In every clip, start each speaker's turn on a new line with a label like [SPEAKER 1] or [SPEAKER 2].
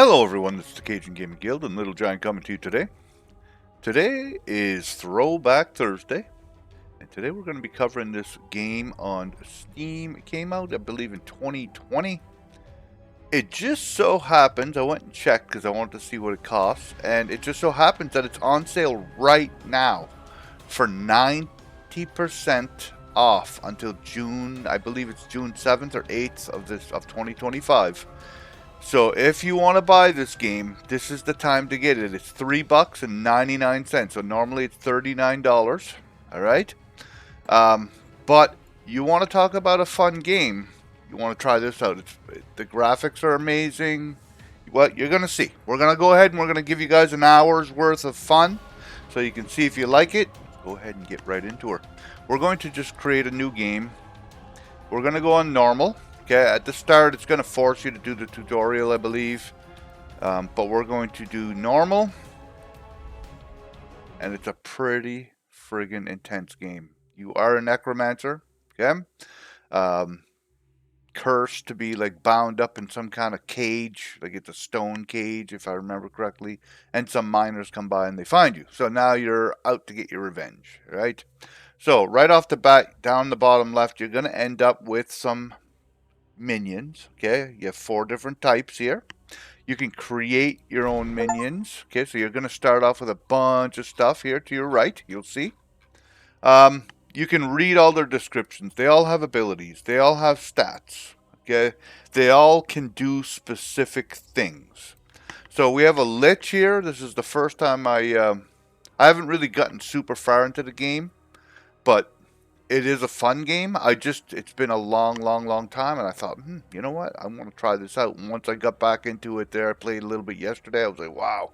[SPEAKER 1] Hello everyone, this is the Cajun Gaming Guild and Little Giant coming to you today. Today is Throwback Thursday, and today we're going to be covering this game on Steam. It came out, I believe, in 2020. It just so happens, I went and checked because I wanted to see what it costs, and it just so happens that it's on sale right now for 90% off until June, I believe it's June 7th or 8th of 2025. So if you want to buy this game, this is the time to get it. It's $3.99. So normally it's $39. All right. But you want to talk about a fun game? You want to try this out? The graphics are amazing. What you're gonna see. We're gonna go ahead and we're gonna give you guys an hour's worth of fun, so you can see if you like it. Go ahead and get right into it. We're going to just create a new game. We're gonna go on normal. Okay, at the start, it's going to force you to do the tutorial, I believe. But we're going to do normal. And it's a pretty friggin' intense game. You are a Necromancer, okay? Cursed to be, like, bound up in some kind of cage. Like, it's a stone cage, if I remember correctly. And some miners come by and they find you. So now you're out to get your revenge, right? So, right off the bat, down the bottom left, you're going to end up with some minions. Okay, you have 4 different types here. You can create your own minions. Okay, so you're going to start off with a bunch of stuff here to your right. You'll see. You can read all their descriptions. They all have abilities. They all have stats. Okay, they all can do specific things. So we have a lich here. This is the first time I haven't really gotten super far into the game, but it is a fun game. It's been a long time, and I thought, you know what? I want to try this out. And once I got back into it there, I played a little bit yesterday. I was like, wow,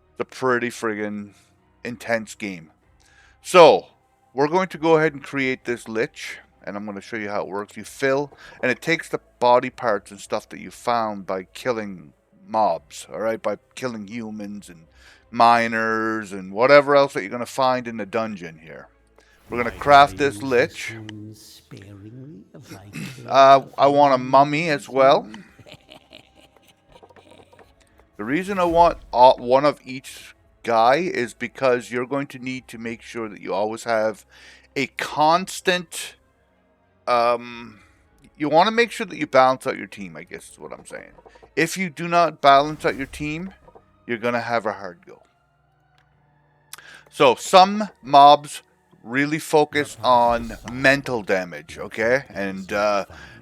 [SPEAKER 1] it's a pretty friggin' intense game. So, we're going to go ahead and create this lich, and I'm going to show you how it works. You fill, and it takes the body parts and stuff that you found by killing mobs, alright? By killing humans and miners and whatever else that you're going to find in the dungeon here. We're going to craft this lich. I want a mummy as well. The reason I want one of each guy is because you're going to need to make sure that you always have a constant... you want to make sure that you balance out your team, I guess is what I'm saying. If you do not balance out your team, you're going to have a hard go. So, some mobs really focus on mental damage, okay? And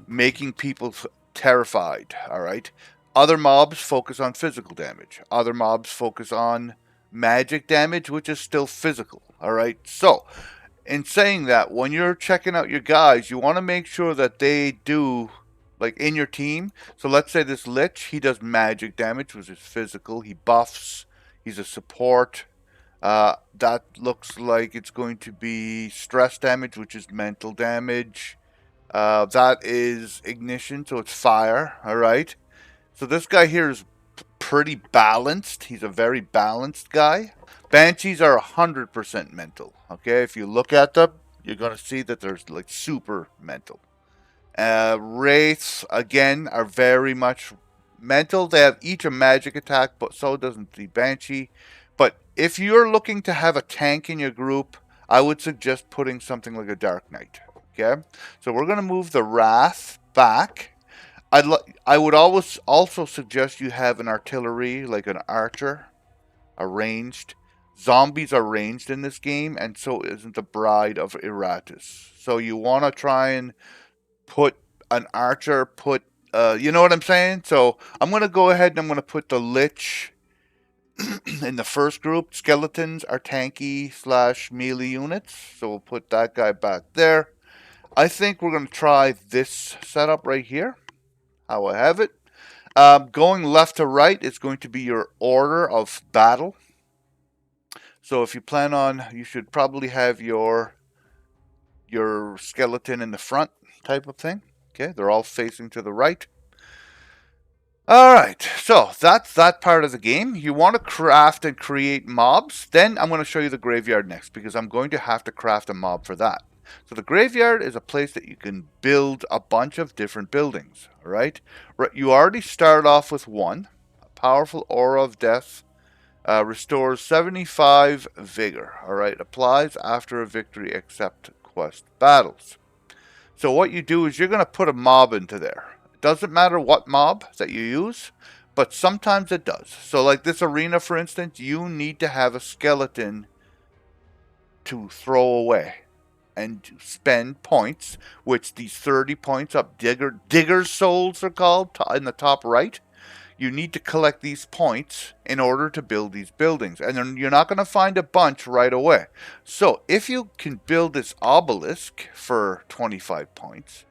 [SPEAKER 1] making people terrified, alright? Other mobs focus on physical damage. Other mobs focus on magic damage, which is still physical, alright? So, in saying that, when you're checking out your guys, you want to make sure that they do, like, in your team. So, let's say this lich, he does magic damage, which is physical. He buffs. He's a support. That looks like it's going to be stress damage, which is mental damage. That is ignition, so it's fire. Alright. So this guy here is pretty balanced. He's a very balanced guy. Banshees are 100% mental. Okay, if you look at them, you're going to see that they're like super mental. Wraiths, again, are very much mental. They have each a magic attack, but so doesn't the Banshee. But if you're looking to have a tank in your group, I would suggest putting something like a Dark Knight. Okay? So we're going to move the Wrath back. I would always also suggest you have an artillery, like an archer, a ranged. Zombies are ranged in this game, and so isn't the Bride of Iratus. So you want to try and put an archer, you know what I'm saying? So I'm going to go ahead and I'm going to put the Lich in the first group. Skeletons are tanky / melee units, so we'll put that guy back there. I think we're going to try this setup right here, how I have it. Going left to right is going to be your order of battle. So if you plan on, you should probably have your skeleton in the front type of thing. Okay, they're all facing to the right. Alright, so that's that part of the game. You want to craft and create mobs. Then I'm going to show you the graveyard next, because I'm going to have to craft a mob for that. So the graveyard is a place that you can build a bunch of different buildings. Alright, you already start off with one, a powerful aura of death. Restores 75 vigor. Alright, applies after a victory except quest battles. So what you do is you're going to put a mob into there. It doesn't matter what mob that you use, but sometimes it does. So like this arena, for instance, you need to have a skeleton to throw away and spend points, which these 30 points up, digger's souls are called, in the top right. You need to collect these points in order to build these buildings. And then you're not going to find a bunch right away. So if you can build this obelisk for 25 points,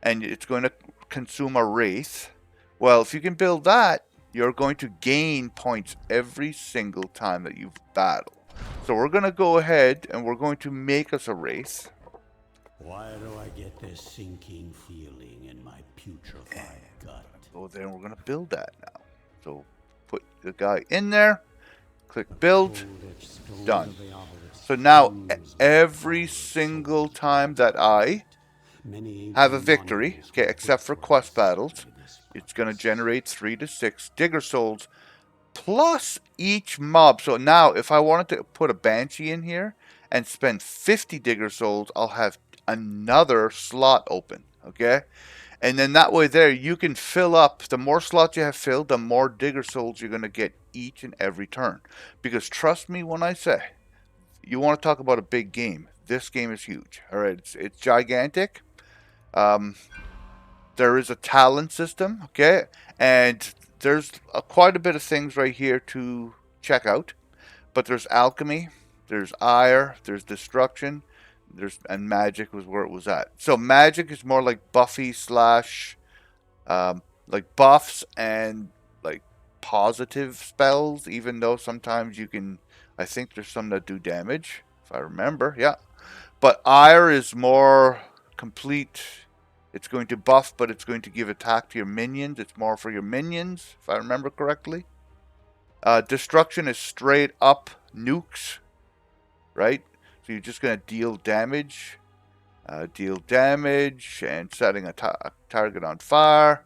[SPEAKER 1] and it's going to consume a wraith, well, if you can build that, you're going to gain points every single time that you battle. So we're going to go ahead and we're going to make us a wraith.
[SPEAKER 2] Why do I get this sinking feeling in my putrefied gut?
[SPEAKER 1] Go there and we're going to build that now. So put the guy in there, click build, done. So now every single time that I have a victory, okay, except for quest battles, it's going to generate 3 to 6 digger souls plus each mob. So now if I wanted to put a banshee in here and spend 50 digger souls, I'll have another slot open, okay? And then that way there, you can fill up. The more slots you have filled, the more digger souls you're going to get each and every turn. Because trust me when I say, you want to talk about a big game. This game is huge. All right, it's gigantic. There is a talent system, okay? And there's quite a bit of things right here to check out. But there's alchemy, there's ire, there's destruction, and magic was where it was at. So magic is more like Buffy slash like buffs and like positive spells, even though sometimes you can, I think there's some that do damage, if I remember, yeah. But ire is more complete. It's going to buff, but it's going to give attack to your minions. It's more for your minions, if I remember correctly. Destruction is straight up nukes, right? So you're just going to deal damage, and setting a target on fire.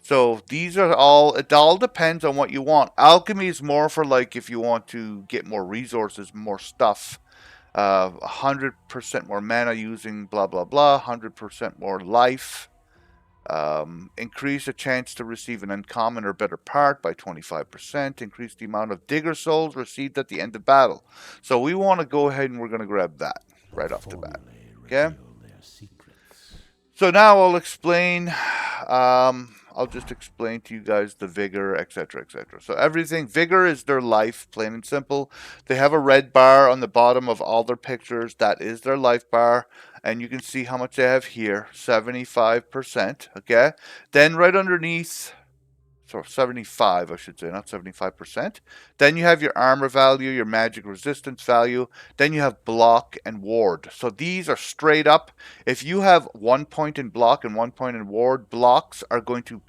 [SPEAKER 1] So these are all, it all depends on what you want. Alchemy is more for like if you want to get more resources, more stuff. 100% more mana using blah blah blah, 100% more life. Increase a chance to receive an uncommon or better part by 25%. Increase the amount of digger souls received at the end of battle. So we want to go ahead and we're going to grab that right off the bat. Okay. So now I'll explain. I'll just explain to you guys the vigor, etc., etc. So everything, vigor is their life, plain and simple. They have a red bar on the bottom of all their pictures. That is their life bar. And you can see how much they have here, 75%, okay? Then right underneath, so 75, I should say, not 75%. Then you have your armor value, your magic resistance value. Then you have block and ward. So these are straight up. If you have 1 point in block and 1 point in ward, blocks are going to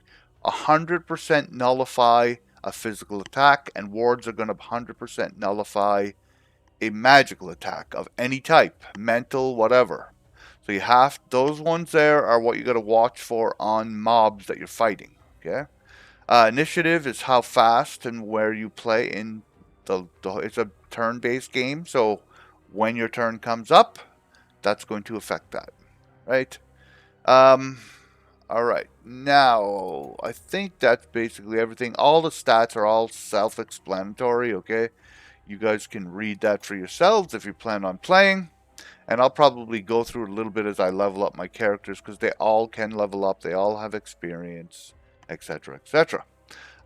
[SPEAKER 1] 100% nullify a physical attack, and wards are going to 100% nullify a magical attack of any type, mental, whatever. So you have, those ones there are what you got to watch for on mobs that you're fighting, okay? Initiative is how fast and where you play in it's a turn-based game, so when your turn comes up, that's going to affect that, right? All right, now I think that's basically everything. All the stats are all self-explanatory, okay? You guys can read that for yourselves if you plan on playing. And I'll probably go through it a little bit as I level up my characters, because they all can level up. They all have experience, etc., etc.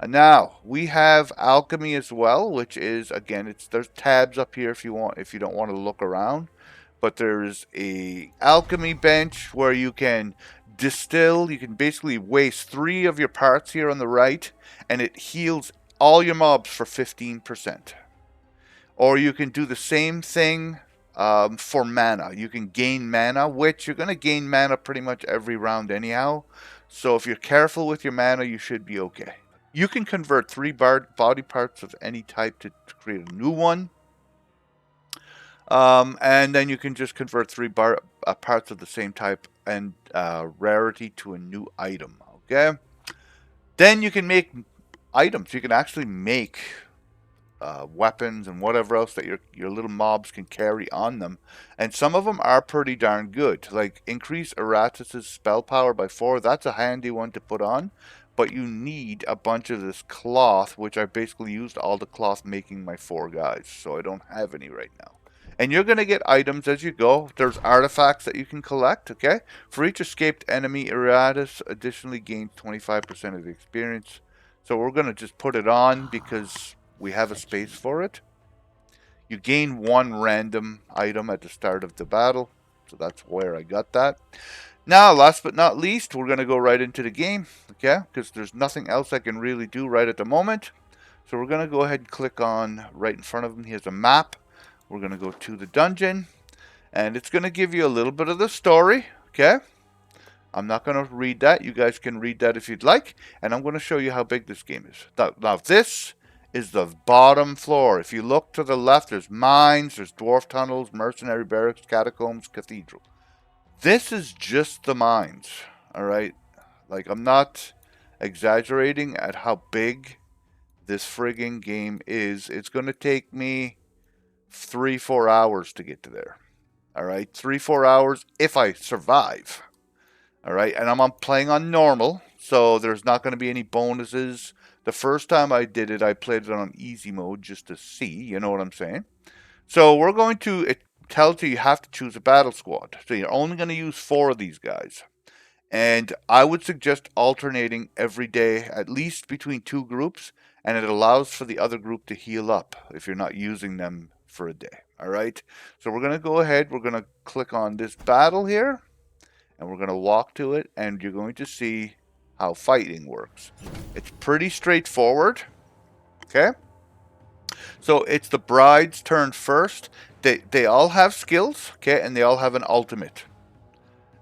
[SPEAKER 1] And now we have alchemy as well, which is, again, there's tabs up here if you don't want to look around. But there's a alchemy bench where you can distill. You can basically waste 3 of your parts here on the right, and it heals all your mobs for 15%. Or you can do the same thing for mana. You can gain mana, which you're going to gain mana pretty much every round anyhow. So if you're careful with your mana, you should be okay. You can convert 3 body parts of any type to create a new one. And then you can just convert 3 parts of the same type and rarity to a new item. Okay. Then you can make items. You can actually make weapons and whatever else that your little mobs can carry on them, and some of them are pretty darn good. Like increase Iratus's spell power by 4. That's a handy one to put on, but you need a bunch of this cloth, which I basically used all the cloth making my 4 guys, so I don't have any right now. And you're going to get items as you go. There's artifacts that you can collect, okay? For each escaped enemy, Iratus additionally gains 25% of the experience. So we're going to just put it on because we have a space for it. You gain 1 random item at the start of the battle. So that's where I got that. Now, last but not least, we're going to go right into the game, okay? Because there's nothing else I can really do right at the moment. So we're going to go ahead and click on right in front of them. Here's a map. We're going to go to the dungeon. And it's going to give you a little bit of the story, okay? I'm not going to read that. You guys can read that if you'd like. And I'm going to show you how big this game is. Now this is the bottom floor. If you look to the left, there's mines, there's dwarf tunnels, mercenary barracks, catacombs, cathedral. This is just the mines, all right? Like, I'm not exaggerating at how big this frigging game is. It's going to take me 3-4 hours to get to there, all right? 3-4 hours if I survive. All right, and I'm playing on normal, so there's not going to be any bonuses. The first time I did it, I played it on easy mode just to see, you know what I'm saying? So we're going to, it tells you have to choose a battle squad. So you're only going to use 4 of these guys. And I would suggest alternating every day, at least between 2 groups, and it allows for the other group to heal up if you're not using them for a day. All right, so we're going to go ahead, we're going to click on this battle here. And we're going to walk to it, and you're going to see how fighting works. It's pretty straightforward, okay? So it's the bride's turn first. They all have skills, okay, and they all have an ultimate.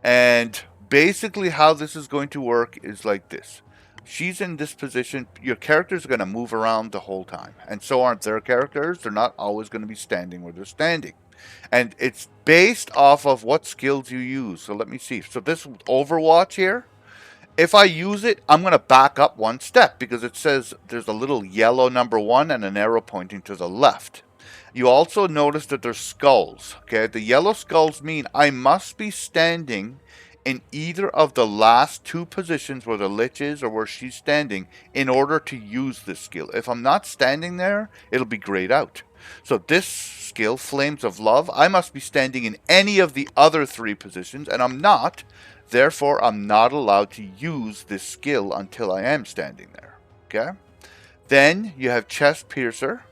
[SPEAKER 1] And basically how this is going to work is like this. She's in this position. Your characters are going to move around the whole time, and so aren't their characters. They're not always going to be standing where they're standing. And it's based off of what skills you use. So let me see. So this Overwatch here, if I use it, I'm going to back up 1 step because it says there's a little yellow number 1 and an arrow pointing to the left. You also notice that there's skulls. Okay, the yellow skulls mean I must be standing in either of the last 2 positions where the lich is or where she's standing in order to use this skill. If I'm not standing there, it'll be grayed out. So this skill, Flames of Love, I must be standing in any of the other 3 positions, and I'm not. Therefore, I'm not allowed to use this skill until I am standing there. Okay? Then you have Chest Piercer,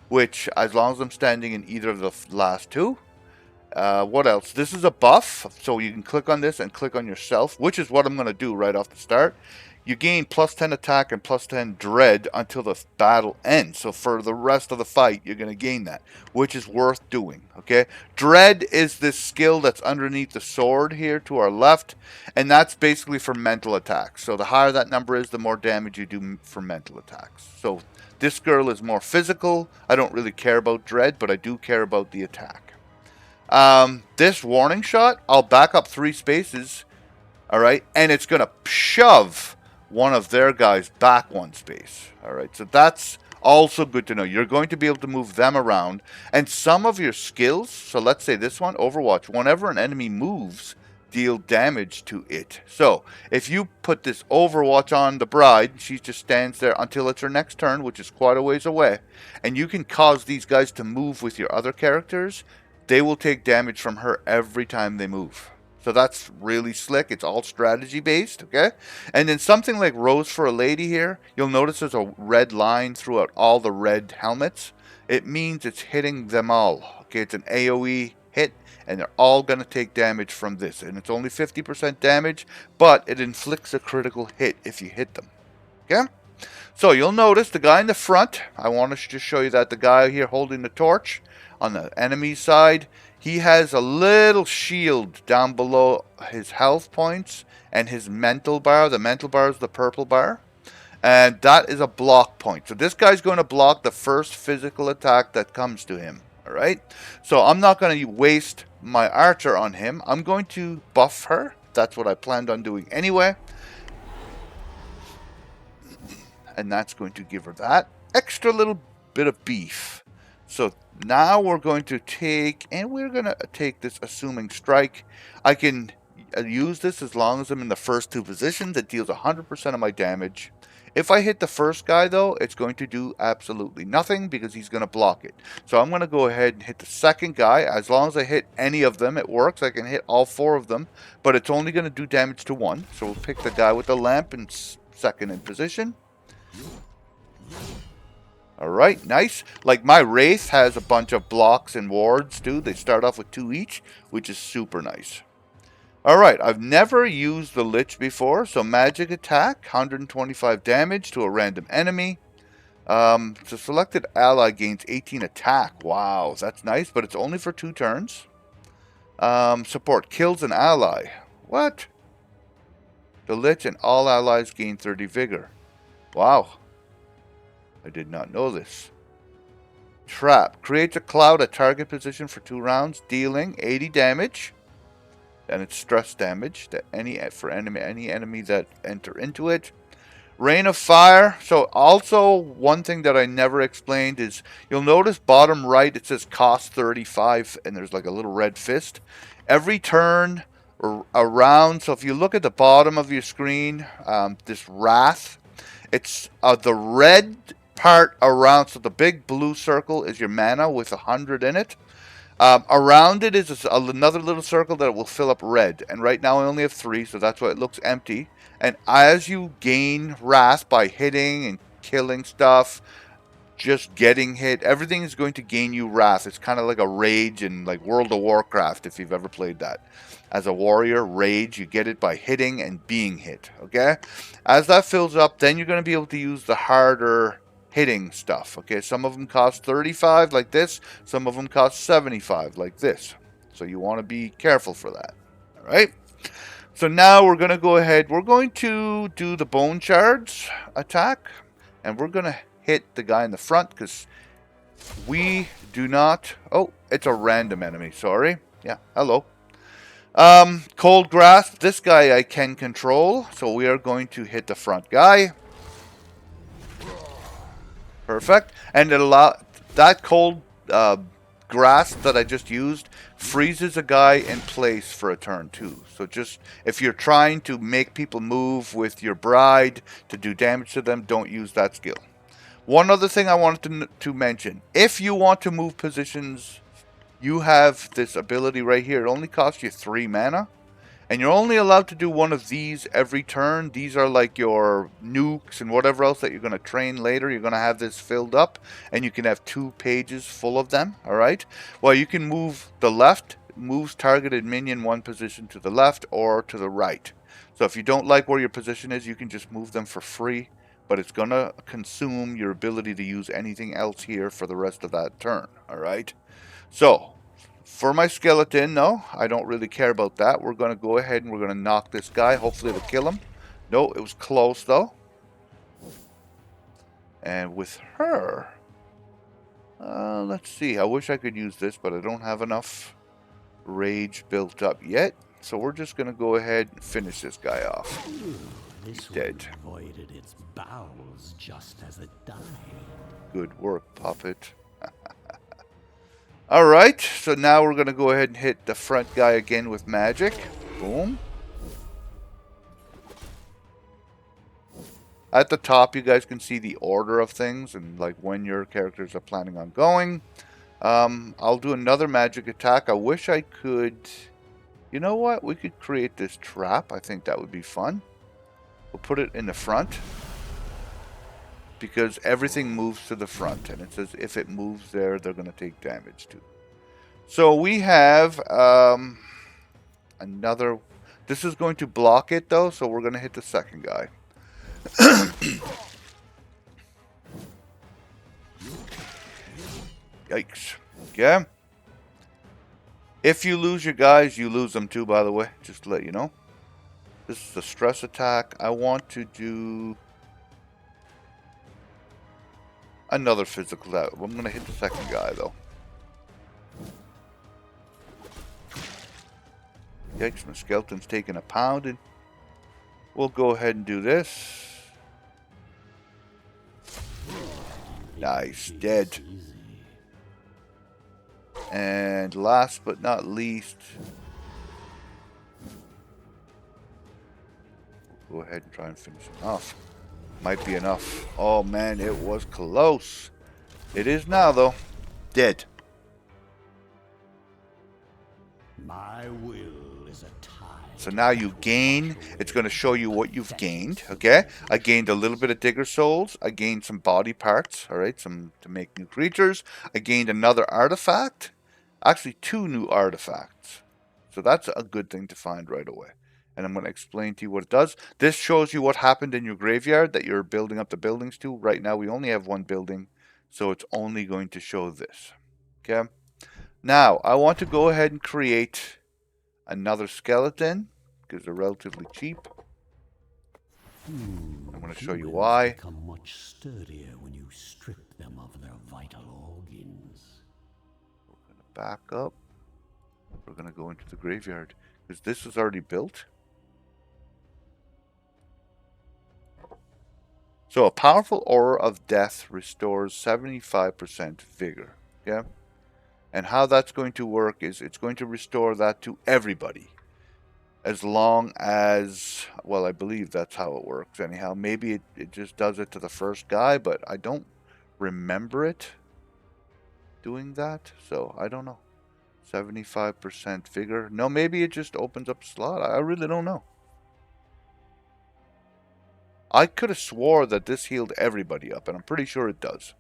[SPEAKER 1] which, as long as I'm standing in either of the last 2. What else? This is a buff, so you can click on this and click on yourself, which is what I'm going to do right off the start. You gain plus 10 attack and plus 10 dread until the battle ends. So for the rest of the fight, you're going to gain that, which is worth doing, okay? Dread is this skill that's underneath the sword here to our left, and that's basically for mental attacks. So the higher that number is, the more damage you do for mental attacks. So this girl is more physical. I don't really care about dread, but I do care about the attack. This warning shot, I'll back up 3 spaces, all right, and it's going to shove one of their guys back 1 space. All right, so that's also good to know. You're going to be able to move them around, and some of your skills, so let's say this one, Overwatch, whenever an enemy moves, deal damage to it. So if you put this Overwatch on the bride, she just stands there until it's her next turn, which is quite a ways away, and you can cause these guys to move with your other characters. They will take damage from her every time they move. So that's really slick. It's all strategy based, okay? And then something like Rose for a Lady here, you'll notice there's a red line throughout all the red helmets. It means it's hitting them all, okay? It's an AoE hit, and they're all going to take damage from this. And it's only 50% damage, but it inflicts a critical hit if you hit them, okay? So you'll notice the guy in the front, I want to just show you that the guy here holding the torch on the enemy side, he has a little shield down below his health points and his mental bar. The mental bar is the purple bar. And that is a block point. So this guy's going to block the first physical attack that comes to him. Alright? So I'm not going to waste my archer on him. I'm going to buff her. That's what I planned on doing anyway. And that's going to give her that extra little bit of beef. So now we're going to take, and we're going to take this assuming strike. I can use this as long as I'm in the first two positions. It deals 100% of my damage. If I hit the first guy, though, it's going to do absolutely nothing because he's going to block it. So I'm going to go ahead and hit the second guy. As long as I hit any of them, it works. I can hit all four of them, but it's only going to do damage to one. So we'll pick the guy with the lamp in second in position. Alright, nice. Like my Wraith has a bunch of blocks and wards too. They start off with 2 each, which is super nice. Alright, I've never used the Lich before, so magic attack, 125 damage to a random enemy. The selected ally gains 18 attack. Wow, that's nice, but it's only for 2 turns. Support kills an ally. What? The Lich and all allies gain 30 vigor. Wow. I did not know this. Trap. Creates a cloud at target position for 2 rounds, dealing 80 damage. And it's stress damage that any enemy that enter into it. Rain of Fire. So also one thing that I never explained is you'll notice bottom right it says cost 35 and there's like a little red fist. Every turn around, so if you look at the bottom of your screen, this Wrath, it's the red part around, so the big blue circle is your mana with 100 in it. Around it is another little circle that will fill up red. And right now I only have 3, so that's why it looks empty. And as you gain Wrath by hitting and killing stuff, just getting hit, everything is going to gain you Wrath. It's kind of like a rage in like World of Warcraft, if you've ever played that. As a warrior, rage, you get it by hitting and being hit, okay? As that fills up, then you're going to be able to use the harder hitting stuff, okay? Some of them cost 35 like this, some of them cost 75 like this. So you want to be careful for that, all right? So now we're going to go ahead, we're going to do the bone shards attack, and we're going to hit the guy in the front because we do not, oh, it's a random enemy, sorry. Yeah, hello. Cold Grasp, this guy I can control, so we are going to hit the front guy. Perfect. And it that cold grasp that I just used freezes a guy in place for a turn too. So just if you're trying to make people move with your bride to do damage to them, don't use that skill. One other thing I wanted to mention. If you want to move positions, you have this ability right here. It only costs you 3 mana. And you're only allowed to do one of these every turn. These are like your nukes and whatever else that you're going to train later. You're going to have this filled up. And you can have 2 pages full of them. Alright? Well, you can move the left. Moves targeted minion 1 position to the left or to the right. So if you don't like where your position is, you can just move them for free. But it's going to consume your ability to use anything else here for the rest of that turn. Alright? So, for my skeleton, no, I don't really care about that. We're going to go ahead and we're going to knock this guy. Hopefully it'll kill him. No, it was close though. And with her, let's see. I wish I could use this, but I don't have enough rage built up yet. So we're just going to go ahead and finish this guy off.
[SPEAKER 2] This
[SPEAKER 1] Dead.
[SPEAKER 2] one voided its bowels just as it died.
[SPEAKER 1] Good work, puppet. Alright, so now we're going to go ahead and hit the front guy again with magic. Boom. At the top, you guys can see the order of things and like when your characters are planning on going. I'll do another magic attack. I wish I could... You know what? We could create this trap. I think that would be fun. We'll put it in the front. Because everything moves to the front. And it says if it moves there, they're going to take damage too. So we have another... This is going to block it though, so we're going to hit the second guy. Yikes. Okay. If you lose your guys, you lose them too, by the way. Just to let you know. This is a stress attack. I want to do... another physical attack. I'm going to hit the second guy, though. Yikes, my skeleton's taking a pounding. We'll go ahead and do this. Nice. Dead. And last but not least, we'll go ahead and try and finish him off. Might be enough. Oh man, it was close. It is now though. Dead.
[SPEAKER 2] My will is a tide.
[SPEAKER 1] So now you gain, it's going to show you what you've gained, okay? I gained a little bit of digger souls. I gained some body parts, all right, some to make new creatures. I gained another artifact. Actually, 2 new artifacts. So that's a good thing to find right away. And I'm going to explain to you what it does. This shows you what happened in your graveyard that you're building up the buildings to. Right now, we only have 1 building, so it's only going to show this, okay? Now, I want to go ahead and create another skeleton because they're relatively cheap. I'm going to show you why.
[SPEAKER 2] Become much sturdier when you strip them of their vital organs.
[SPEAKER 1] We're going to back up. We're going to go into the graveyard because this is already built. So a powerful aura of death restores 75% vigor. Okay? And how that's going to work is it's going to restore that to everybody. As long as, well, I believe that's how it works anyhow. Maybe it just does it to the first guy, but I don't remember it doing that. So I don't know. 75% vigor. No, maybe it just opens up a slot. I really don't know. I could have swore that this healed everybody up, and I'm pretty sure it does.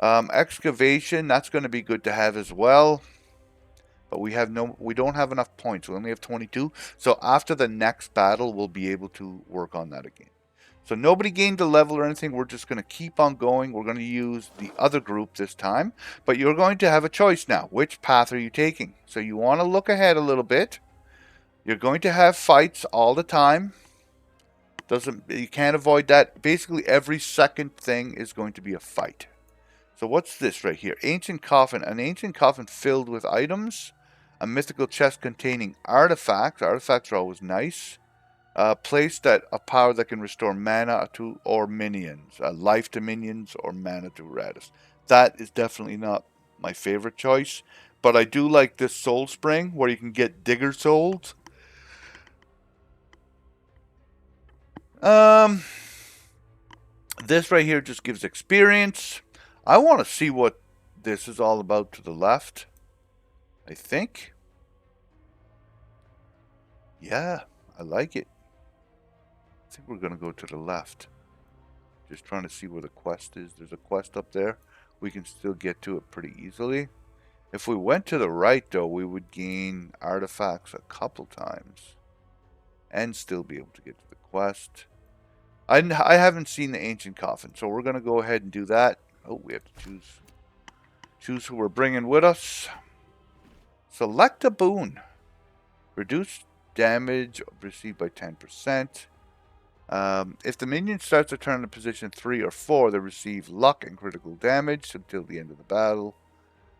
[SPEAKER 1] Excavation, that's going to be good to have as well. But we don't have enough points. We only have 22. So after the next battle, we'll be able to work on that again. So nobody gained a level or anything. We're just going to keep on going. We're going to use the other group this time. But you're going to have a choice now. Which path are you taking? So you want to look ahead a little bit. You're going to have fights all the time. You can't avoid that. Basically, every second thing is going to be a fight. So what's this right here? Ancient coffin. An ancient coffin filled with items. A mythical chest containing artifacts. Artifacts are always nice. Placed at a power that can restore mana to or minions. Life to minions or mana to Iratus. That is definitely not my favorite choice. But I do like this soul spring where you can get digger souls. This right here just gives experience. I want to see what this is all about to the left. I think. Yeah, I like it. I think we're going to go to the left. Just trying to see where the quest is. There's a quest up there. We can still get to it pretty easily. If we went to the right, though, we would gain artifacts a couple times. And still be able to get to the quest. I haven't seen the ancient coffin, so we're going to go ahead and do that. Oh, we have to choose who we're bringing with us. Select a boon. Reduce damage received by 10%. If the minion starts a turn in position 3 or 4, they receive luck and critical damage until the end of the battle.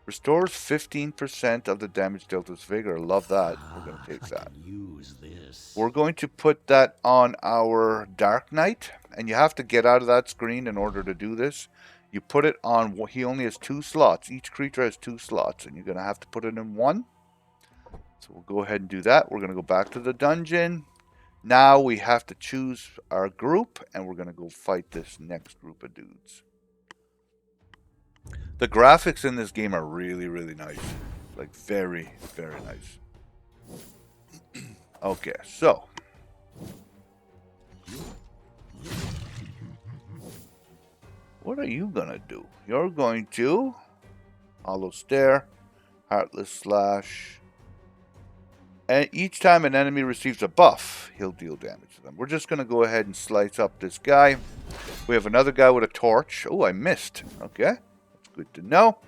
[SPEAKER 1] Restores 15% of the damage dealt with vigor. Love that. We're going to take that.
[SPEAKER 2] Use this.
[SPEAKER 1] We're going to put that on our Dark Knight. And you have to get out of that screen in order to do this. You put it on, he only has 2 slots. Each creature has 2 slots. And you're going to have to put it in 1. So we'll go ahead and do that. We're going to go back to the dungeon. Now we have to choose our group. And we're going to go fight this next group of dudes. The graphics in this game are really, really nice. Like, very, very nice. Okay, so. What are you going to do? You're going to Hollow Stare, Heartless Slash. And each time an enemy receives a buff, he'll deal damage to them. We're just going to go ahead and slice up this guy. We have another guy with a torch. Oh, I missed. Okay. Good to know.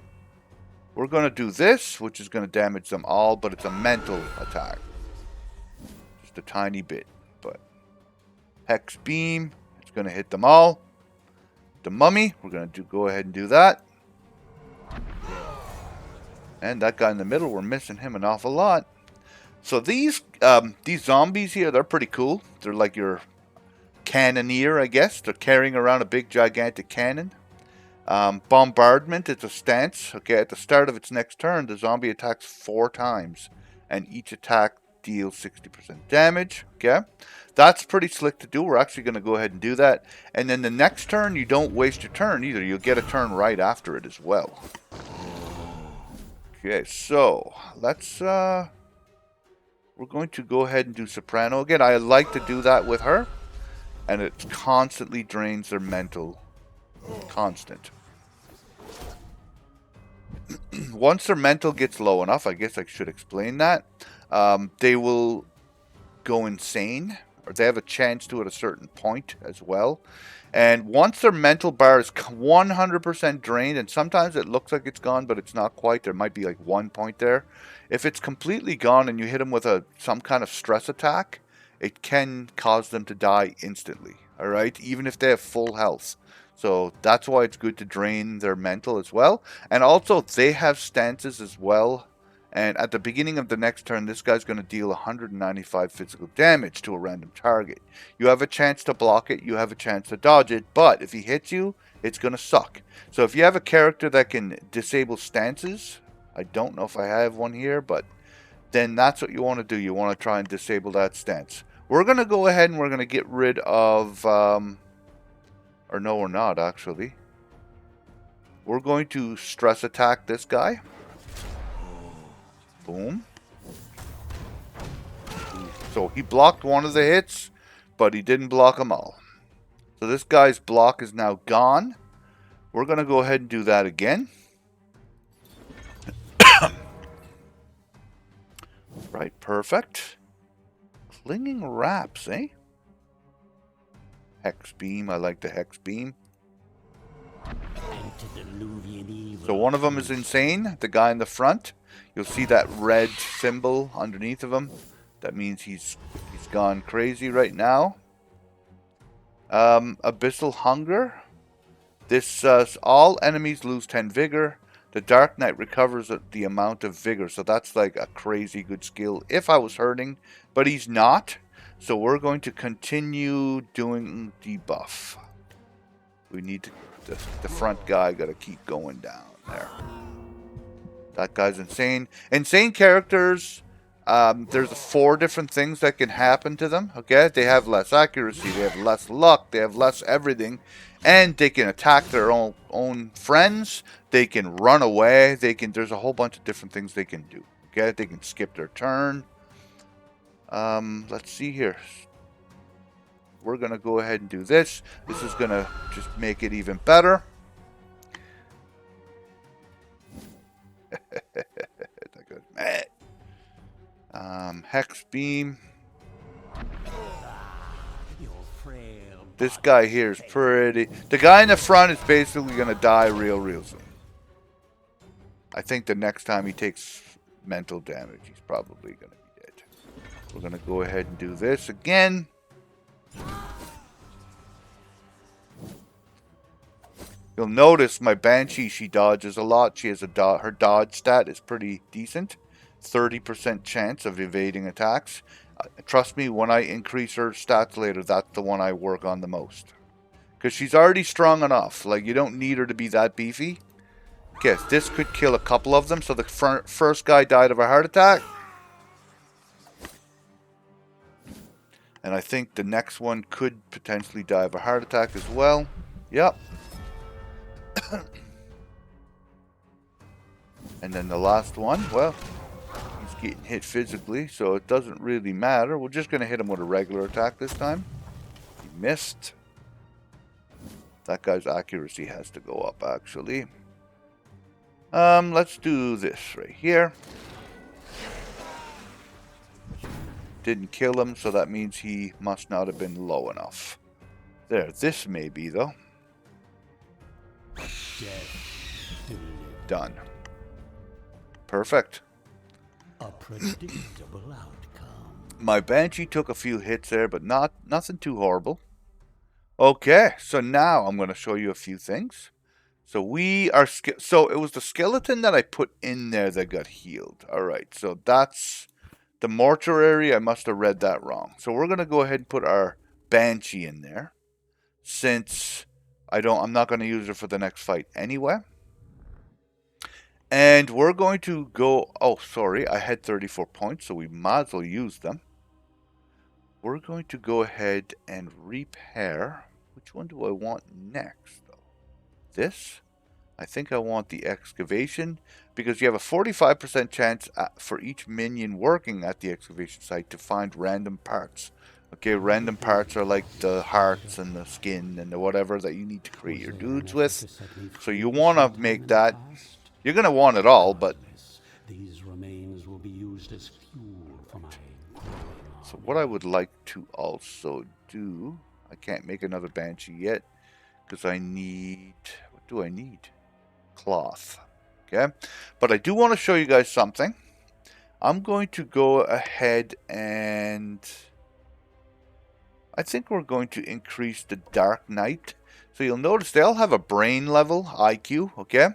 [SPEAKER 1] We're going to do this, which is going to damage them all, but it's a mental attack. Just a tiny bit. But Hex Beam, it's going to hit them all. The Mummy, we're going to go ahead and do that. And that guy in the middle, we're missing him an awful lot. So these zombies here, they're pretty cool. They're like your cannoneer, I guess. They're carrying around a big, gigantic cannon. Bombardment, it's a stance. Okay, at the start of its next turn, the zombie attacks 4 times, and each attack deals 60% damage. Okay, that's pretty slick to do. We're actually going to go ahead and do that. And then the next turn, you don't waste your turn either. You'll get a turn right after it as well. Okay, so let's we're going to go ahead and do Soprano again. I like to do that with her, and it constantly drains their mental. Constant. Once their mental gets low enough, I guess I should explain that, they will go insane, or they have a chance to at a certain point as well. And once their mental bar is 100% drained, and sometimes it looks like it's gone, but it's not quite. There might be like 1 point there. If it's completely gone and you hit them with some kind of stress attack, it can cause them to die instantly. All right, even if they have full health. So that's why it's good to drain their mental as well. And also, they have stances as well. And at the beginning of the next turn, this guy's going to deal 195 physical damage to a random target. You have a chance to block it, you have a chance to dodge it, but if he hits you, it's going to suck. So if you have a character that can disable stances, I don't know if I have one here, but then that's what you want to do. You want to try and disable that stance. We're going to go ahead and we're going to get rid of... or no, we're not, actually. We're going to stress attack this guy. Boom. So he blocked one of the hits, but he didn't block them all. So this guy's block is now gone. We're going to go ahead and do that again. Right, perfect. Clinging wraps, eh? Hex beam, I like the hex beam. So one of them is insane, the guy in the front. You'll see that red symbol underneath of him. That means he's gone crazy right now. Abyssal Hunger. This says all enemies lose 10 vigor. The Dark Knight recovers the amount of vigor. So that's like a crazy good skill if I was hurting. But he's not. So we're going to continue doing debuff. We need to... The front guy got to keep going down there. That guy's insane. Insane characters, there's 4 different things that can happen to them. Okay, they have less accuracy, they have less luck, they have less everything, and they can attack their own friends. They can run away. They can. There's a whole bunch of different things they can do. Okay, they can skip their turn. Let's see here. We're gonna go ahead and do this. This is gonna just make it even better. That goes mad. Hex beam. This guy here is pretty... The guy in the front is basically going to die real soon. I think the next time he takes mental damage, he's probably going to be dead. We're going to go ahead and do this again. You'll notice my Banshee, she dodges a lot. She has her dodge stat is pretty decent. 30% chance of evading attacks. Trust me, when I increase her stats later, that's the one I work on the most. Because she's already strong enough. Like, you don't need her to be that beefy. Okay, this could kill a couple of them. So the first guy died of a heart attack. And I think the next one could potentially die of a heart attack as well. Yep. And then the last one, well, he's getting hit physically, so it doesn't really matter. We're just going to hit him with a regular attack this time. He missed. That guy's accuracy has to go up, actually. Let's do this right here. Didn't kill him, so that means he must not have been low enough. There, this may be, though. Done. Perfect.
[SPEAKER 2] A predictable outcome.
[SPEAKER 1] My Banshee took a few hits there, but nothing too horrible. Okay, so now I'm going to show you a few things. So we are... So it was the skeleton that I put in there that got healed. Alright, so that's... The mortuary, I must have read that wrong. So we're going to go ahead and put our Banshee in there. Since I'm not going to use her for the next fight anyway. And we're going to go... Oh, sorry. I had 34 points, so we might as well use them. We're going to go ahead and repair. Which one do I want next, though? This? I think I want the excavation, because you have a 45% chance for each minion working at the excavation site to find random parts. Okay, random parts are like the hearts and the skin and the whatever that you need to create your dudes with. So you want to make that. You're going to want it all, but...
[SPEAKER 2] These remains will be used as fuel for my growing army.
[SPEAKER 1] So what I would like to also do... I can't make another banshee yet, because I need... What do I need? Cloth. Okay, but I do want to show you guys something. I'm going to go ahead and I think we're going to increase the Dark Knight. So you'll notice they all have a brain level, IQ, okay?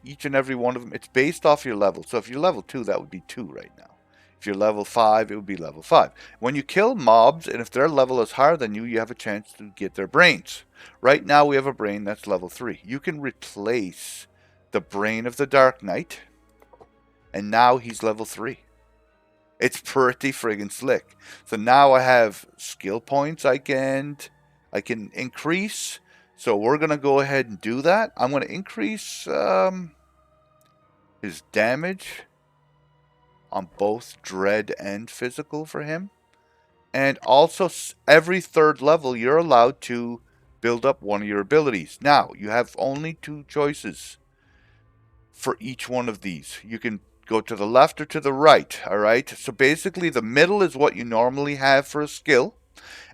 [SPEAKER 1] Each and every one of them. It's based off your level. So if you're level 2, that would be 2 right now. If you're level 5, it would be level 5. When you kill mobs, and if their level is higher than you have a chance to get their brains. Right now we have a brain that's level 3. You can replace the brain of the Dark Knight, and now he's level 3. It's pretty friggin' slick. So now I have skill points I can increase. So we're going to go ahead and do that. I'm going to increase his damage on both dread and physical for him. And also every third level you're allowed to build up one of your abilities. Now, you have only 2 choices for each one of these. You can go to the left or to the right, alright? So basically the middle is what you normally have for a skill.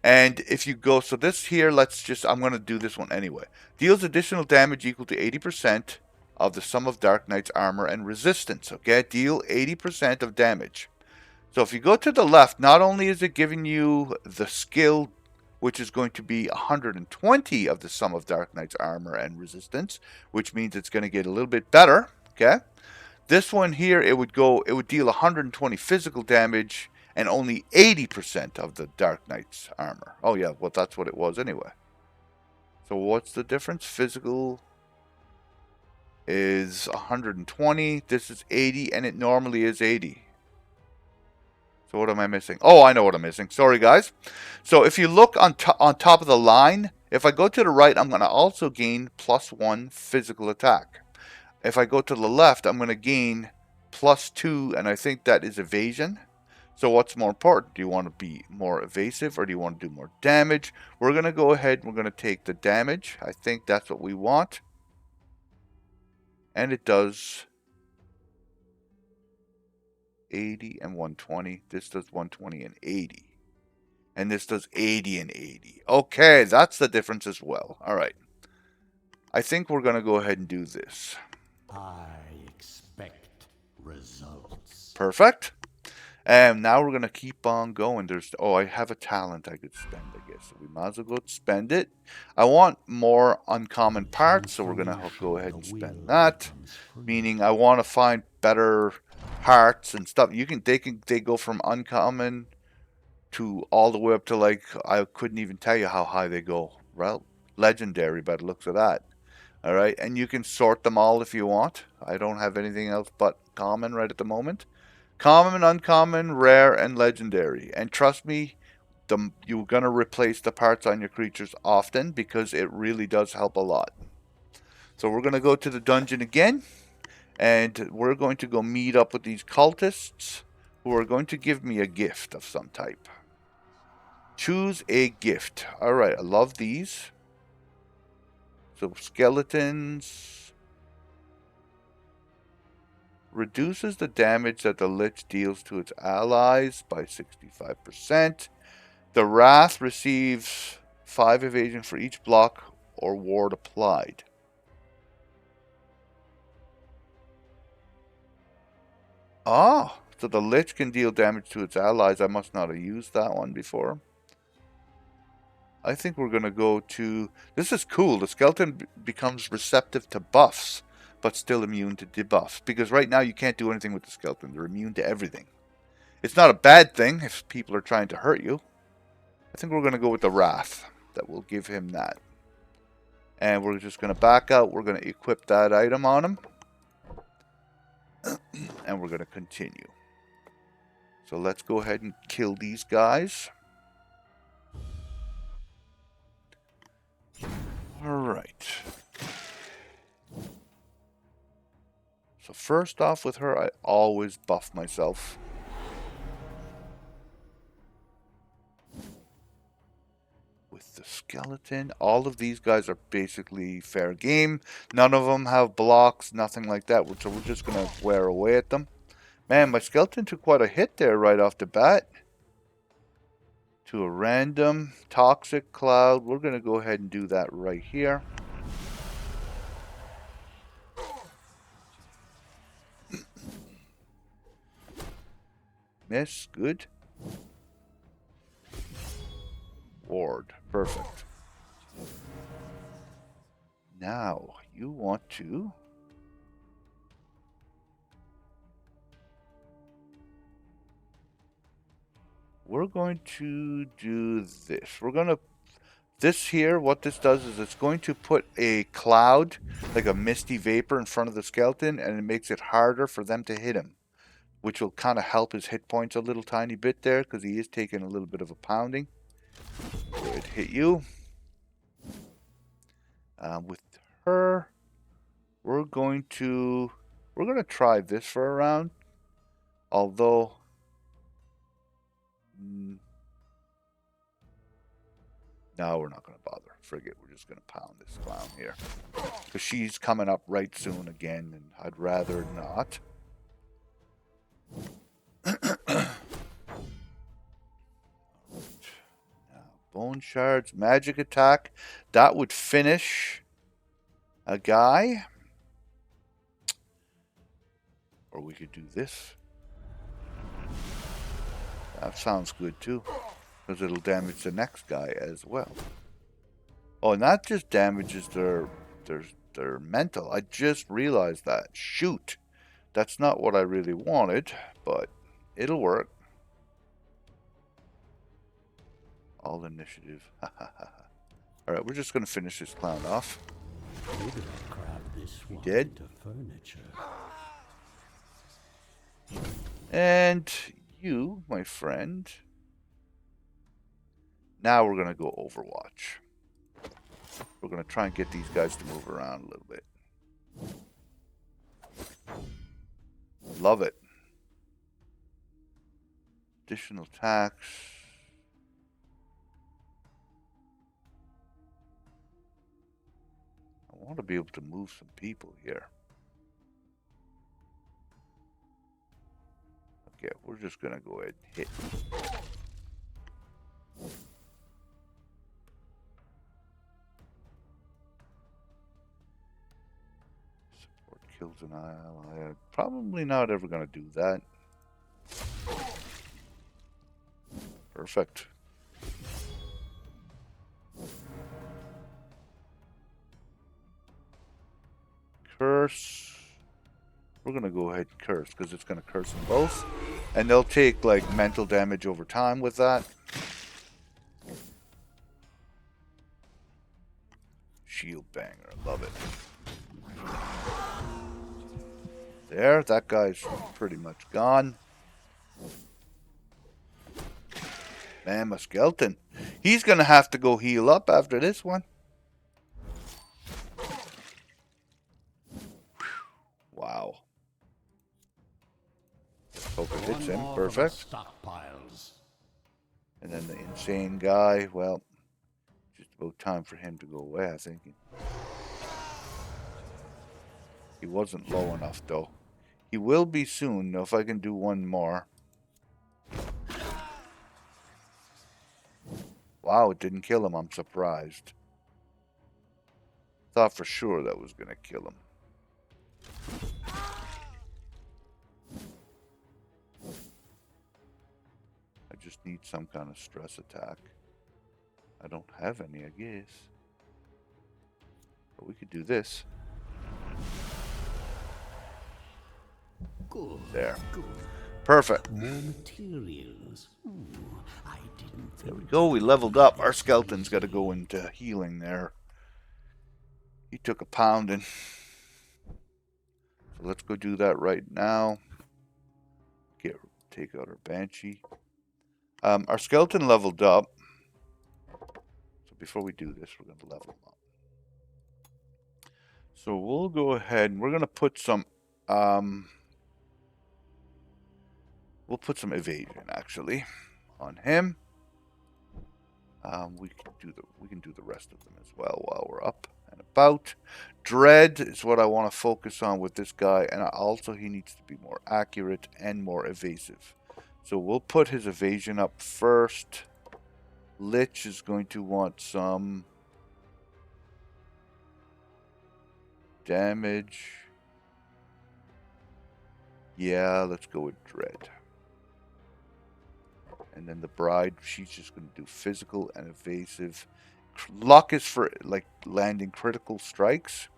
[SPEAKER 1] And if you go, so this here, I'm going to do this one anyway. Deals additional damage equal to 80% of the sum of Dark Knight's armor and resistance, okay? Deal 80% of damage. So if you go to the left, not only is it giving you the skill, which is going to be 120 of the sum of Dark Knight's armor and resistance, which means it's going to get a little bit better, okay? This one here, it would deal 120 physical damage and only 80% of the Dark Knight's armor. Oh yeah, well that's what it was anyway. So what's the difference? Physical is 120, this is 80, and it normally is 80. So what am I missing? Oh, I know what I'm missing. Sorry, guys. So if you look on top of the line, if I go to the right, I'm going to also gain +1 physical attack. If I go to the left, I'm going to gain +2, and I think that is evasion. So what's more important? Do you want to be more evasive, or do you want to do more damage? We're going to go ahead and we're going to take the damage. I think that's what we want. And it does 80 and 120. This does 120 and 80. And this does 80 and 80. Okay, that's the difference as well. All right. I think we're going to go ahead and do this.
[SPEAKER 2] I expect results.
[SPEAKER 1] Perfect. And now we're going to keep on going. I have a talent I could spend, I guess. So we might as well go spend it. I want more uncommon parts, so we're going to go ahead and spend that. Meaning I want to find better parts and stuff. They go from uncommon to all the way up to, like, I couldn't even tell you how high they go. Well, legendary by the looks of that. Alright, and you can sort them all if you want. I don't have anything else but common right at the moment. Common, uncommon, rare, and legendary. And trust me, you're going to replace the parts on your creatures often because it really does help a lot. So we're going to go to the dungeon again. And we're going to go meet up with these cultists who are going to give me a gift of some type. Choose a gift. Alright, I love these. So skeletons... reduces the damage that the Lich deals to its allies by 65%. The Wrath receives 5 evasion for each block or ward applied. Ah, so the Lich can deal damage to its allies. I must not have used that one before. I think we're going to go to... This is cool. The skeleton becomes receptive to buffs, but still immune to debuffs. Because right now you can't do anything with the skeleton. They're immune to everything. It's not a bad thing if people are trying to hurt you. I think we're going to go with the Wrath. That will give him that. And we're just going to back out. We're going to equip that item on him. And we're going to continue. So let's go ahead and kill these guys. Alright. So first off with her, I always buff myself. With the skeleton, all of these guys are basically fair game. None of them have blocks, nothing like that. So we're just going to wear away at them. Man, my skeleton took quite a hit there right off the bat. To a random toxic cloud. We're going to go ahead and do that right here. Miss, good. Ward, perfect. Now, you want to... We're going to do this. We're going to... This here, what this does is it's going to put a cloud, like a misty vapor in front of the skeleton, and it makes it harder for them to hit him. Which will kind of help his hit points a little tiny bit there, because he is taking a little bit of a pounding. So it hit you. With her, we're going to try this for a round. Although, no, we're not going to bother. Forget, we're just going to pound this clown here. Because she's coming up right soon again, and I'd rather not. Bone shards, magic attack. That would finish a guy. Or we could do this. That sounds good too. Because it'll damage the next guy as well. Oh, and that just damages their mental. I just realized that. Shoot. That's not what I really wanted, but it'll work. All initiative. Alright, we're just going to finish this clown off. He did. And you, my friend. Now we're going to go Overwatch. We're going to try and get these guys to move around a little bit. Love it. Additional attacks. I want to be able to move some people here. Okay, we're just going to go ahead and hit. Support kills an ally. I'm probably not ever going to do that. Perfect. Curse. We're going to go ahead and curse because it's going to curse them both. And they'll take like mental damage over time with that. Shield banger. Love it. There. That guy's pretty much gone. Man, my skeleton. He's going to have to go heal up after this one. Wow. Hope it hits him. Perfect. And then the insane guy, well, just about time for him to go away, I think. He wasn't low enough, though. He will be soon, if I can do one more. Wow, it didn't kill him. I'm surprised. Thought for sure that was going to kill him. I just need some kind of stress attack. I don't have any, I guess. But we could do this.
[SPEAKER 2] Good.
[SPEAKER 1] There.
[SPEAKER 2] Good.
[SPEAKER 1] Perfect.
[SPEAKER 2] More materials. I didn't
[SPEAKER 1] There we go. We leveled up. Our skeleton's got to go into healing there. He took a pounding. So let's go do that right now. Take out our Banshee. Our skeleton leveled up. So before we do this, we're going to level him up. So we'll go ahead and we're going to put some... we'll put some evasion, actually, on him. We can do the rest of them as well while we're up and about. Dread is what I want to focus on with this guy, and also he needs to be more accurate and more evasive. So we'll put his evasion up first. Lich is going to want some damage. Yeah, let's go with Dread. And then the Bride, she's just going to do physical and evasive. Luck is for like landing critical strikes.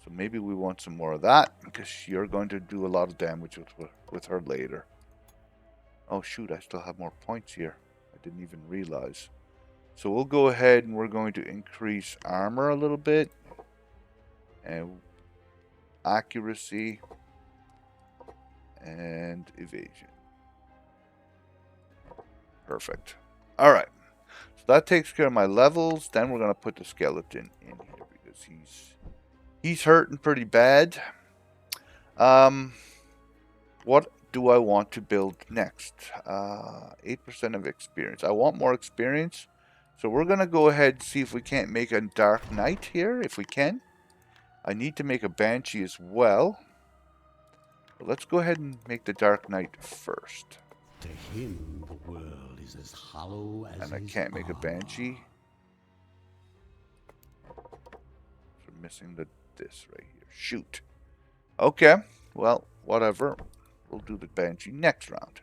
[SPEAKER 1] So maybe we want some more of that, because you're going to do a lot of damage with her later. Oh shoot, I still have more points here. I didn't even realize. So we'll go ahead and we're going to increase armor a little bit. And accuracy. And evasion. Perfect. Alright. So that takes care of my levels. Then we're going to put the skeleton in here, because he's hurting pretty bad. What do I want to build next? 8% of experience. I want more experience. So we're going to go ahead and see if we can't make a Dark Knight here, if we can. I need to make a Banshee as well. But let's go ahead and make the Dark Knight first.
[SPEAKER 2] To him, the world is as hollow as
[SPEAKER 1] and I can't make a Banshee. So I'm missing this right here. Shoot. Okay. Well, whatever. We'll do the Banshee next round.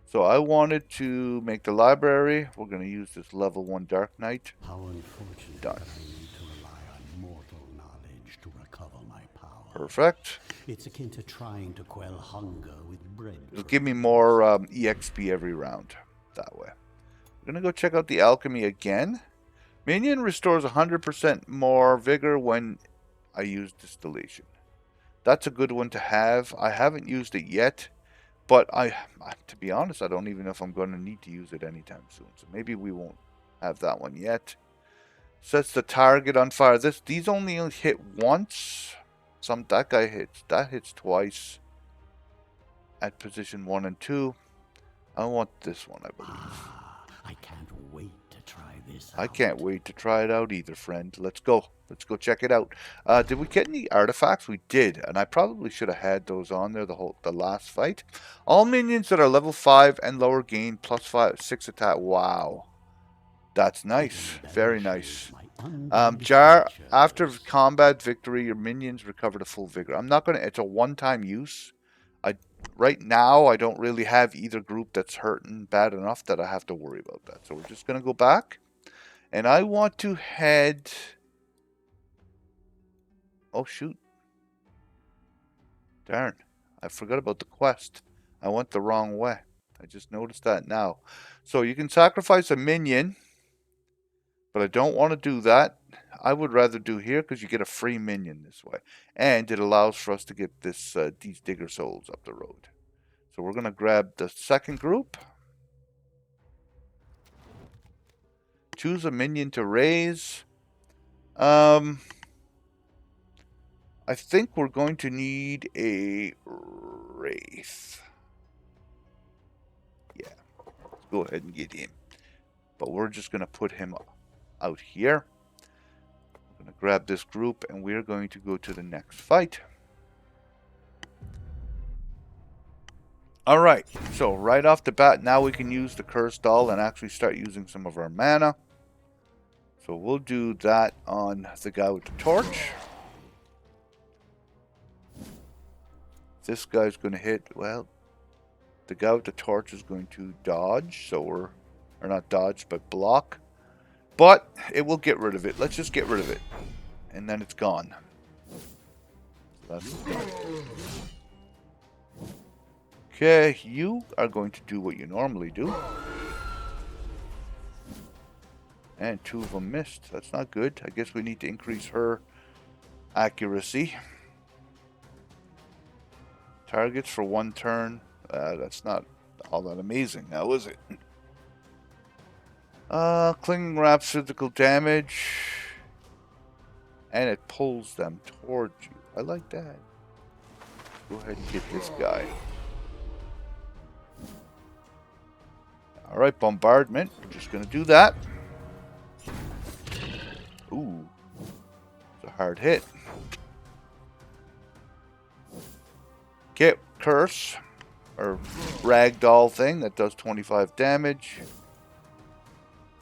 [SPEAKER 1] So I wanted to make the library. We're going to use this level 1 Dark Knight.
[SPEAKER 2] How unfortunate
[SPEAKER 1] Done.
[SPEAKER 2] that I need to rely on mortal knowledge to recover my power.
[SPEAKER 1] Perfect.
[SPEAKER 2] It's akin to trying to quell hunger with bread.
[SPEAKER 1] It'll give me more EXP every round that way. I'm going to go check out the alchemy again. Minion restores 100% more vigor when I use distillation. That's a good one to have. I haven't used it yet, but to be honest, I don't even know if I'm going to need to use it anytime soon. So maybe we won't have that one yet. Sets the target on fire. These only hit once. That hits twice. At position 1 and 2. I want this one, I believe.
[SPEAKER 2] I can't wait to try this out.
[SPEAKER 1] I can't wait to try it out either, friend. Let's go. Let's go check it out. Did we get any artifacts? We did, and I probably should have had those on there the last fight. All minions that are level 5 and lower gain plus 6 attack. Wow. That's nice. Very nice. Jar, after combat victory, your minions recover to full vigor. I'm not going to... It's a one-time use. Right now, I don't really have either group that's hurting bad enough that I have to worry about that. So we're just going to go back. And I want to head... Oh, shoot. Darn. I forgot about the quest. I went the wrong way. I just noticed that now. So you can sacrifice a minion. But I don't want to do that. I would rather do here because you get a free minion this way. And it allows for us to get these digger souls up the road. So we're going to grab the second group. Choose a minion to raise. I think we're going to need a wraith. Yeah. Let's go ahead and get him. But we're just going to put him out here. I'm going to grab this group and we're going to go to the next fight. Alright, so right off the bat, now we can use the Cursed Doll and actually start using some of our mana. So we'll do that on the guy with the torch. This guy's going to hit, well, the guy with the torch is going to dodge, so or not dodge, but block. But it will get rid of it. Let's just get rid of it. And then it's gone. So that's done. Okay, you are going to do what you normally do. And 2 of them missed. That's not good. I guess we need to increase her accuracy. Targets for 1 turn. That's not all that amazing now, is it? Clinging wraps physical damage. And it pulls them towards you. I like that. Go ahead and get this guy. Alright, bombardment. We're just going to do that. Ooh. It's a hard hit. Okay, curse. Or ragdoll thing that does 25 damage.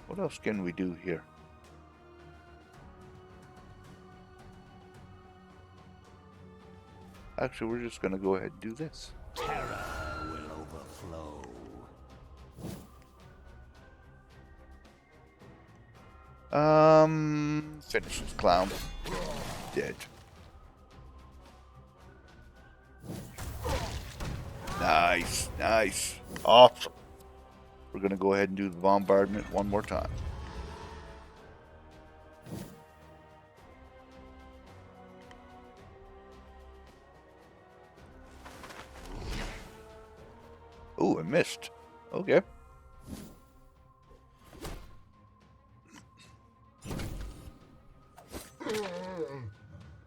[SPEAKER 1] What else can we do here? Actually, we're just going to go ahead and do this.
[SPEAKER 2] Terror will overflow.
[SPEAKER 1] Finish this clown. Dead. Nice, nice. Awesome. We're going to go ahead and do the bombardment one more time. Ooh, I missed. Okay.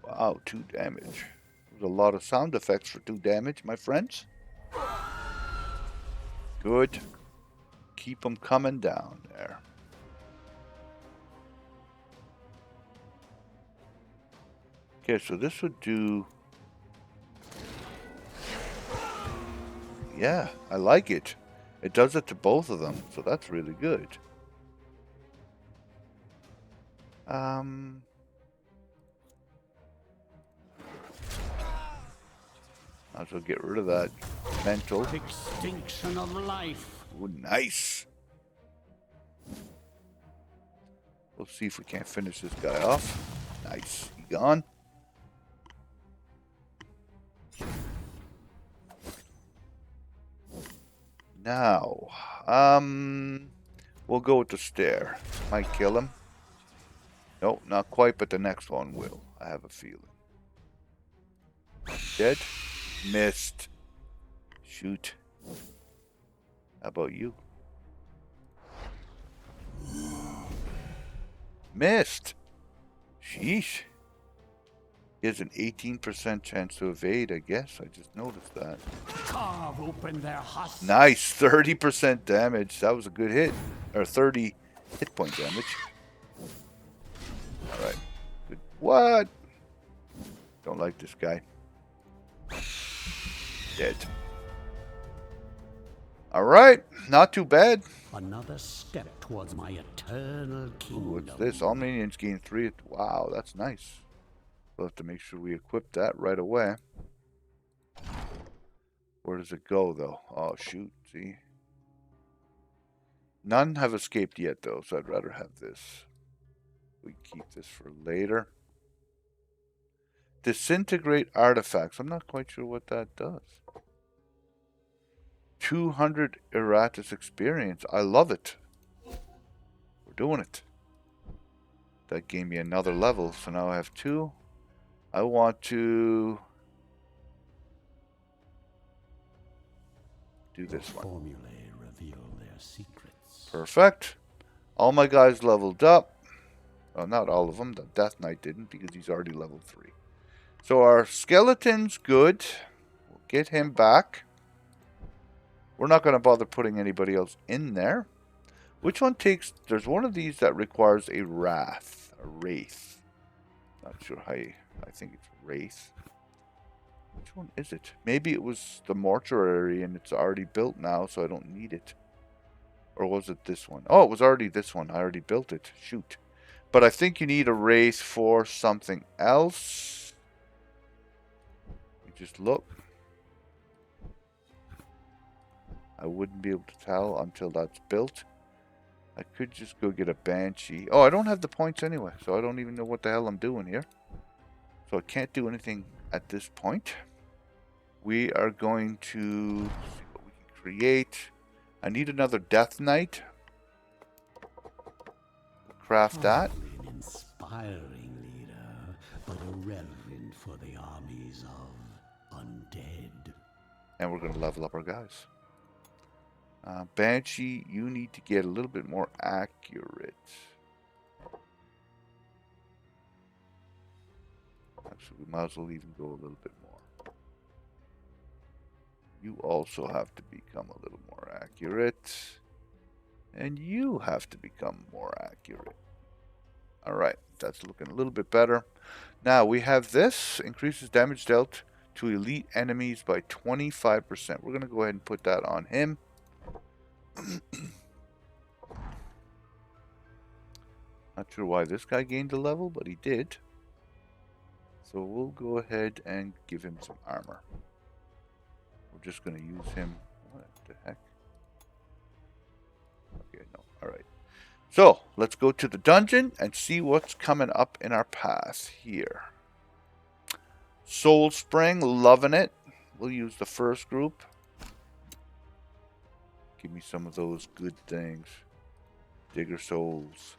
[SPEAKER 1] Wow, 2 damage. There's a lot of sound effects for 2 damage, my friends. Good. Keep them coming down there. Okay, so this would do... Yeah, I like it. It does it to both of them, so that's really good. Might as well get rid of that mental.
[SPEAKER 2] Extinction of life.
[SPEAKER 1] Ooh, nice. We'll see if we can't finish this guy off. Nice. He gone. Now, we'll go with the stare. Might kill him. Nope, not quite, but the next one will. I have a feeling. Dead. Missed. Shoot. How about you? Missed. Sheesh. He has an 18% chance to evade, I guess. I just noticed that.
[SPEAKER 2] Carve open their husks.
[SPEAKER 1] Nice. 30% damage. That was a good hit. Or 30 hit point damage. Alright. Good. What? Don't like this guy. Dead. Alright. Not too bad.
[SPEAKER 2] Another step towards my eternal kingdom.
[SPEAKER 1] Ooh, what's this? All minions gain 3. Wow, that's nice. We'll have to make sure we equip that right away. Where does it go, though? Oh, shoot. See? None have escaped yet, though, so I'd rather have this. We keep this for later. Disintegrate artifacts. I'm not quite sure what that does. 200 Iratus experience. I love it. We're doing it. That gave me another level, so now I have 2. I want to do this one.
[SPEAKER 2] Formulae reveal their secrets.
[SPEAKER 1] Perfect. All my guys leveled up. Well, not all of them. The Death Knight didn't because he's already level 3. So our skeleton's good. We'll get him back. We're not going to bother putting anybody else in there. Which one takes... There's one of these that requires a wrath. A wraith. Not sure how you... I think it's wraith. Which one is it? Maybe it was the mortuary and it's already built now, so I don't need it. Or was it this one? Oh, it was already this one. I already built it. Shoot. But I think you need a wraith for something else. Just look. I wouldn't be able to tell until that's built. I could just go get a banshee. Oh, I don't have the points anyway, so I don't even know what the hell I'm doing here. So I can't do anything at this point. We are going to see what we can create. I need another Death Knight. Craft that.
[SPEAKER 2] An inspiring leader, but a relic for the armies of Undead.
[SPEAKER 1] And we're going to level up our guys. Banshee, you need to get a little bit more accurate. Actually, we might as well even go a little bit more. You also have to become a little more accurate. And you have to become more accurate. Alright, that's looking a little bit better. Now, we have this. Increases damage dealt to elite enemies by 25%. We're going to go ahead and put that on him. Not sure why this guy gained a level, but he did. So we'll go ahead and give him some armor. We're just going to use him. What the heck? Okay, no. Alright. So, let's go to the dungeon and see what's coming up in our path here. Soul Spring, loving it. We'll use the first group. Give me some of those good things. Digger souls.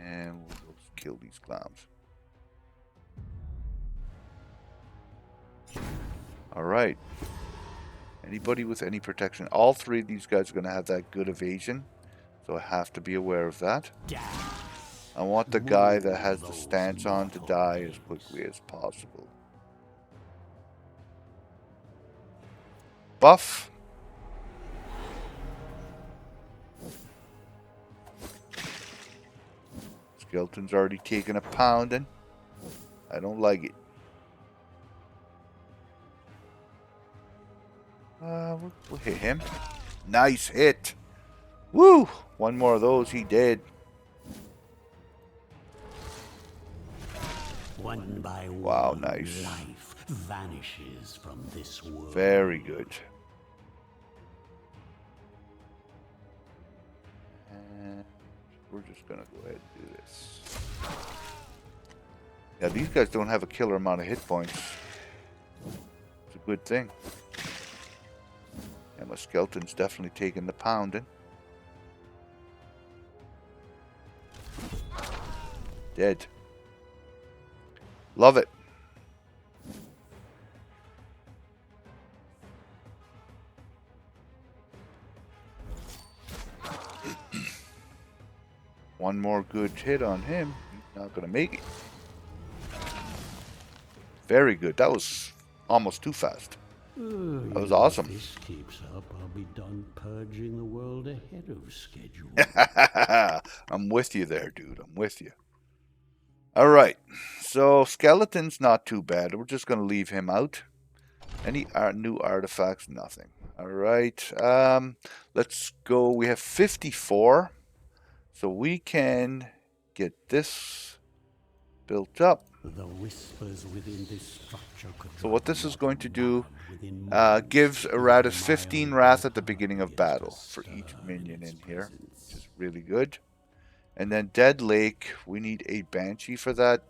[SPEAKER 1] And we'll just kill these clowns. Alright. Anybody with any protection. All three of these guys are going to have that good evasion. So I have to be aware of that. I want the guy that has the stance on to die as quickly as possible. Buff. Skeleton's already taken a pounding. I don't like it. We'll hit him. Nice hit. Woo! One more of those, he did.
[SPEAKER 2] One by one,
[SPEAKER 1] wow, nice.
[SPEAKER 2] Life vanishes from this world.
[SPEAKER 1] Very good. And we're just gonna go ahead and do this. Yeah, these guys don't have a killer amount of hit points. It's a good thing. And my skeleton's definitely taking the pounding. Dead. Love it. One more good hit on him. He's not going to make it. Very good. That was almost too fast. That was awesome.
[SPEAKER 2] If this keeps up, I'll be done purging the world ahead of schedule.
[SPEAKER 1] I'm with you there, dude. I'm with you. Alright. So, skeleton's not too bad. We're just going to leave him out. Any new artifacts? Nothing. Alright. Let's go. We have 54. So we can get this built up.
[SPEAKER 2] The whispers within this structure could
[SPEAKER 1] So what this is going to do gives Iratus 15 wrath at the beginning of battle for each minion in here, which is really good. And then Dead Lake, we need a Banshee for that.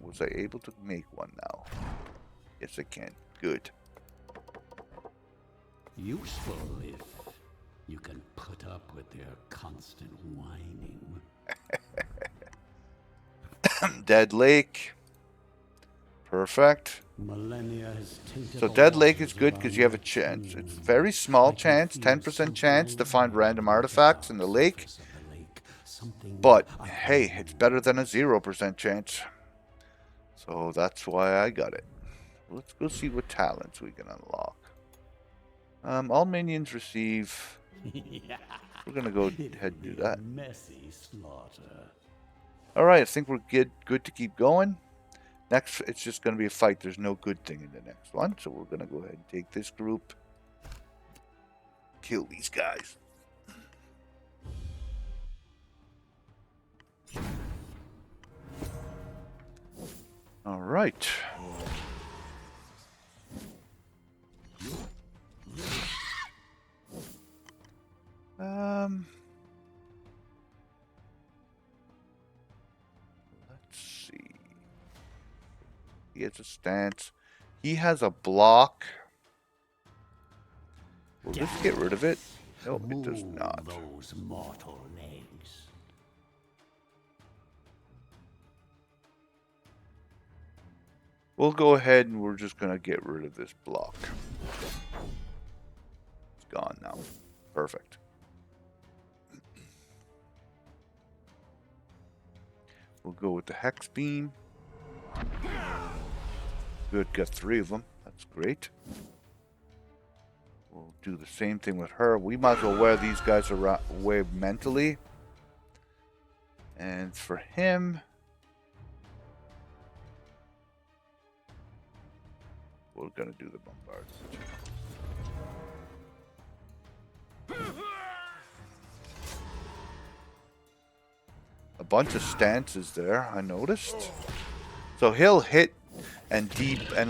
[SPEAKER 1] Was I able to make one now? Yes, I can. Good.
[SPEAKER 2] Useful if you can put up with their constant whining.
[SPEAKER 1] Dead Lake. Perfect. So Dead Lake is good because you have a chance. It's very small chance, 10% chance to find random artifacts in the lake. But hey, it's better than a 0% chance. So that's why I got it. Let's go see what talents we can unlock. All minions receive. We're gonna go ahead and do that.
[SPEAKER 2] Messy slaughter.
[SPEAKER 1] Alright, I think we're good to keep going. Next, it's just going to be a fight. There's no good thing in the next one. So we're going to go ahead and take this group. Kill these guys. Alright. He has a stance. He has a block. Will this get rid of it? No, it does not.
[SPEAKER 2] Those mortal legs.
[SPEAKER 1] We'll go ahead and we're just going to get rid of this block. It's gone now. Perfect. We'll go with the Hex Beam. Good, got 3 of them. That's great. We'll do the same thing with her. We might as well wear these guys away mentally. And for him, we're going to do the bombardment. A bunch of stances there, I noticed. So he'll hit and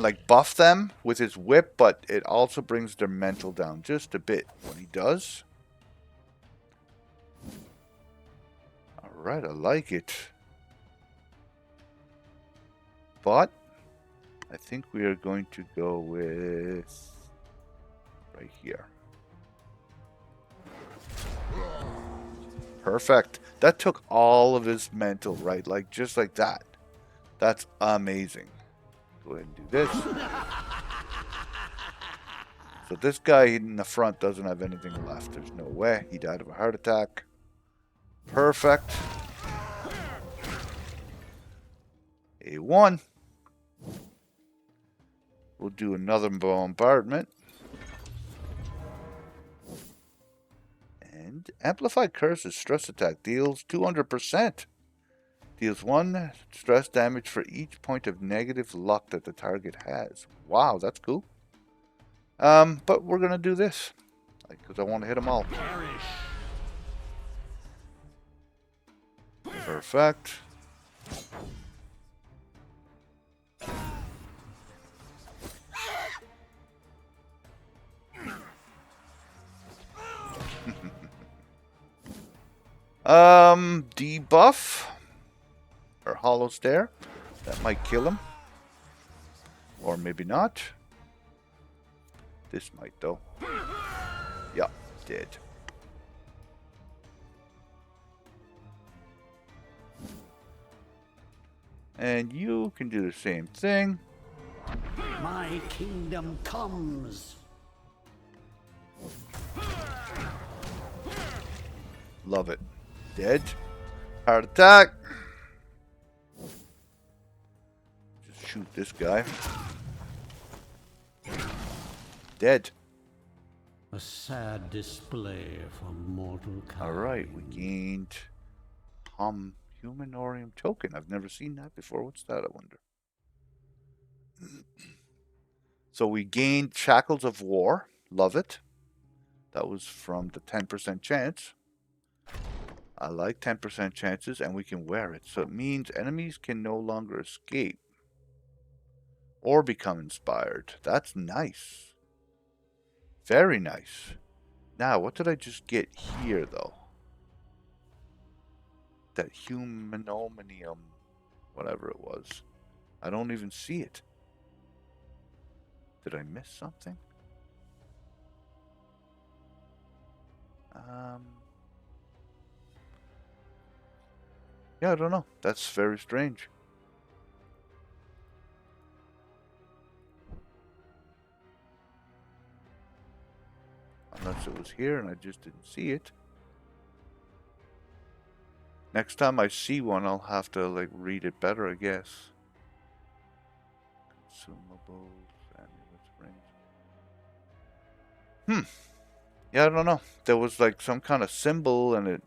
[SPEAKER 1] like buff them with his whip, but it also brings their mental down just a bit when he does. Alright, I like it. But I think we are going to go with right here. Perfect. That took all of his mental, right? Like just like that. That's amazing. Go ahead and do this. So this guy in the front doesn't have anything left. There's no way. He died of a heart attack. Perfect. A1. We'll do another bombardment. And Amplified Curse's stress attack deals 200%. Deals 1 stress damage for each point of negative luck that the target has. Wow, that's cool. But we're going to do this. Because I want to hit them all. Perfect. Debuff. Or Hollow Stare. That might kill him. Or maybe not. This might though. Yep, dead. And you can do the same thing.
[SPEAKER 2] My kingdom comes.
[SPEAKER 1] Love it. Dead. Heart attack. Just shoot this guy. Dead.
[SPEAKER 2] A sad display for mortal kind.
[SPEAKER 1] Alright, we gained Humanorium token. I've never seen that before. What's that, I wonder? So we gained Shackles of War. Love it. That was from the 10% chance. I like 10% chances, and we can wear it. So it means enemies can no longer escape or become inspired. That's nice. Very nice. Now, what did I just get here, though? That humanominium, whatever it was. I don't even see it. Did I miss something? Yeah, I don't know. That's very strange. Unless it was here and I just didn't see it. Next time I see one, I'll have to like read it better, I guess. Consumables, amulets, rings. Yeah, I don't know. There was like some kind of symbol and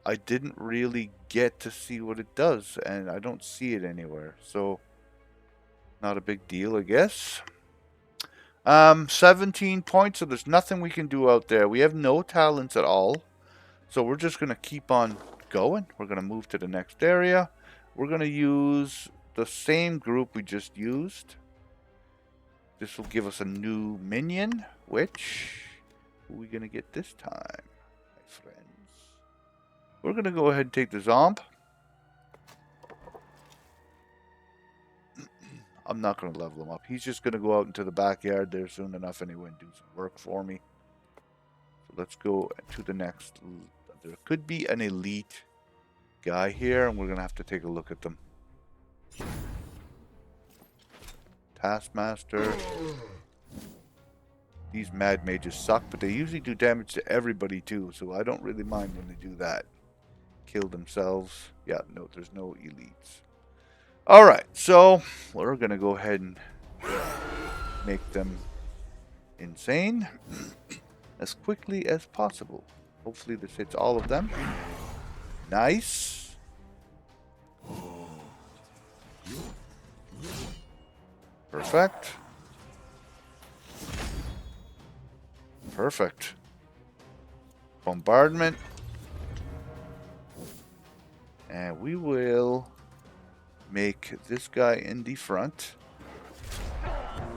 [SPEAKER 1] I didn't really get to see what it does, and I don't see it anywhere. So, not a big deal, I guess. 17 points, so there's nothing we can do out there. We have no talents at all. So we're just going to keep on going. We're going to move to the next area. We're going to use the same group we just used. This will give us a new minion, which... who are we going to get this time, my friends? We're going to go ahead and take the Zomb. I'm not going to level him up. He's just going to go out into the backyard there soon enough anyway and do some work for me. So let's go to the next. There could be an elite guy here, and we're going to have to take a look at them. Taskmaster. These mad mages suck, but they usually do damage to everybody too, so I don't really mind when they do that. Kill themselves. Yeah, no, there's no elites. Alright, so we're going to go ahead and make them insane as quickly as possible. Hopefully this hits all of them. Nice. Perfect. Perfect. Bombardment. And we will make this guy in the front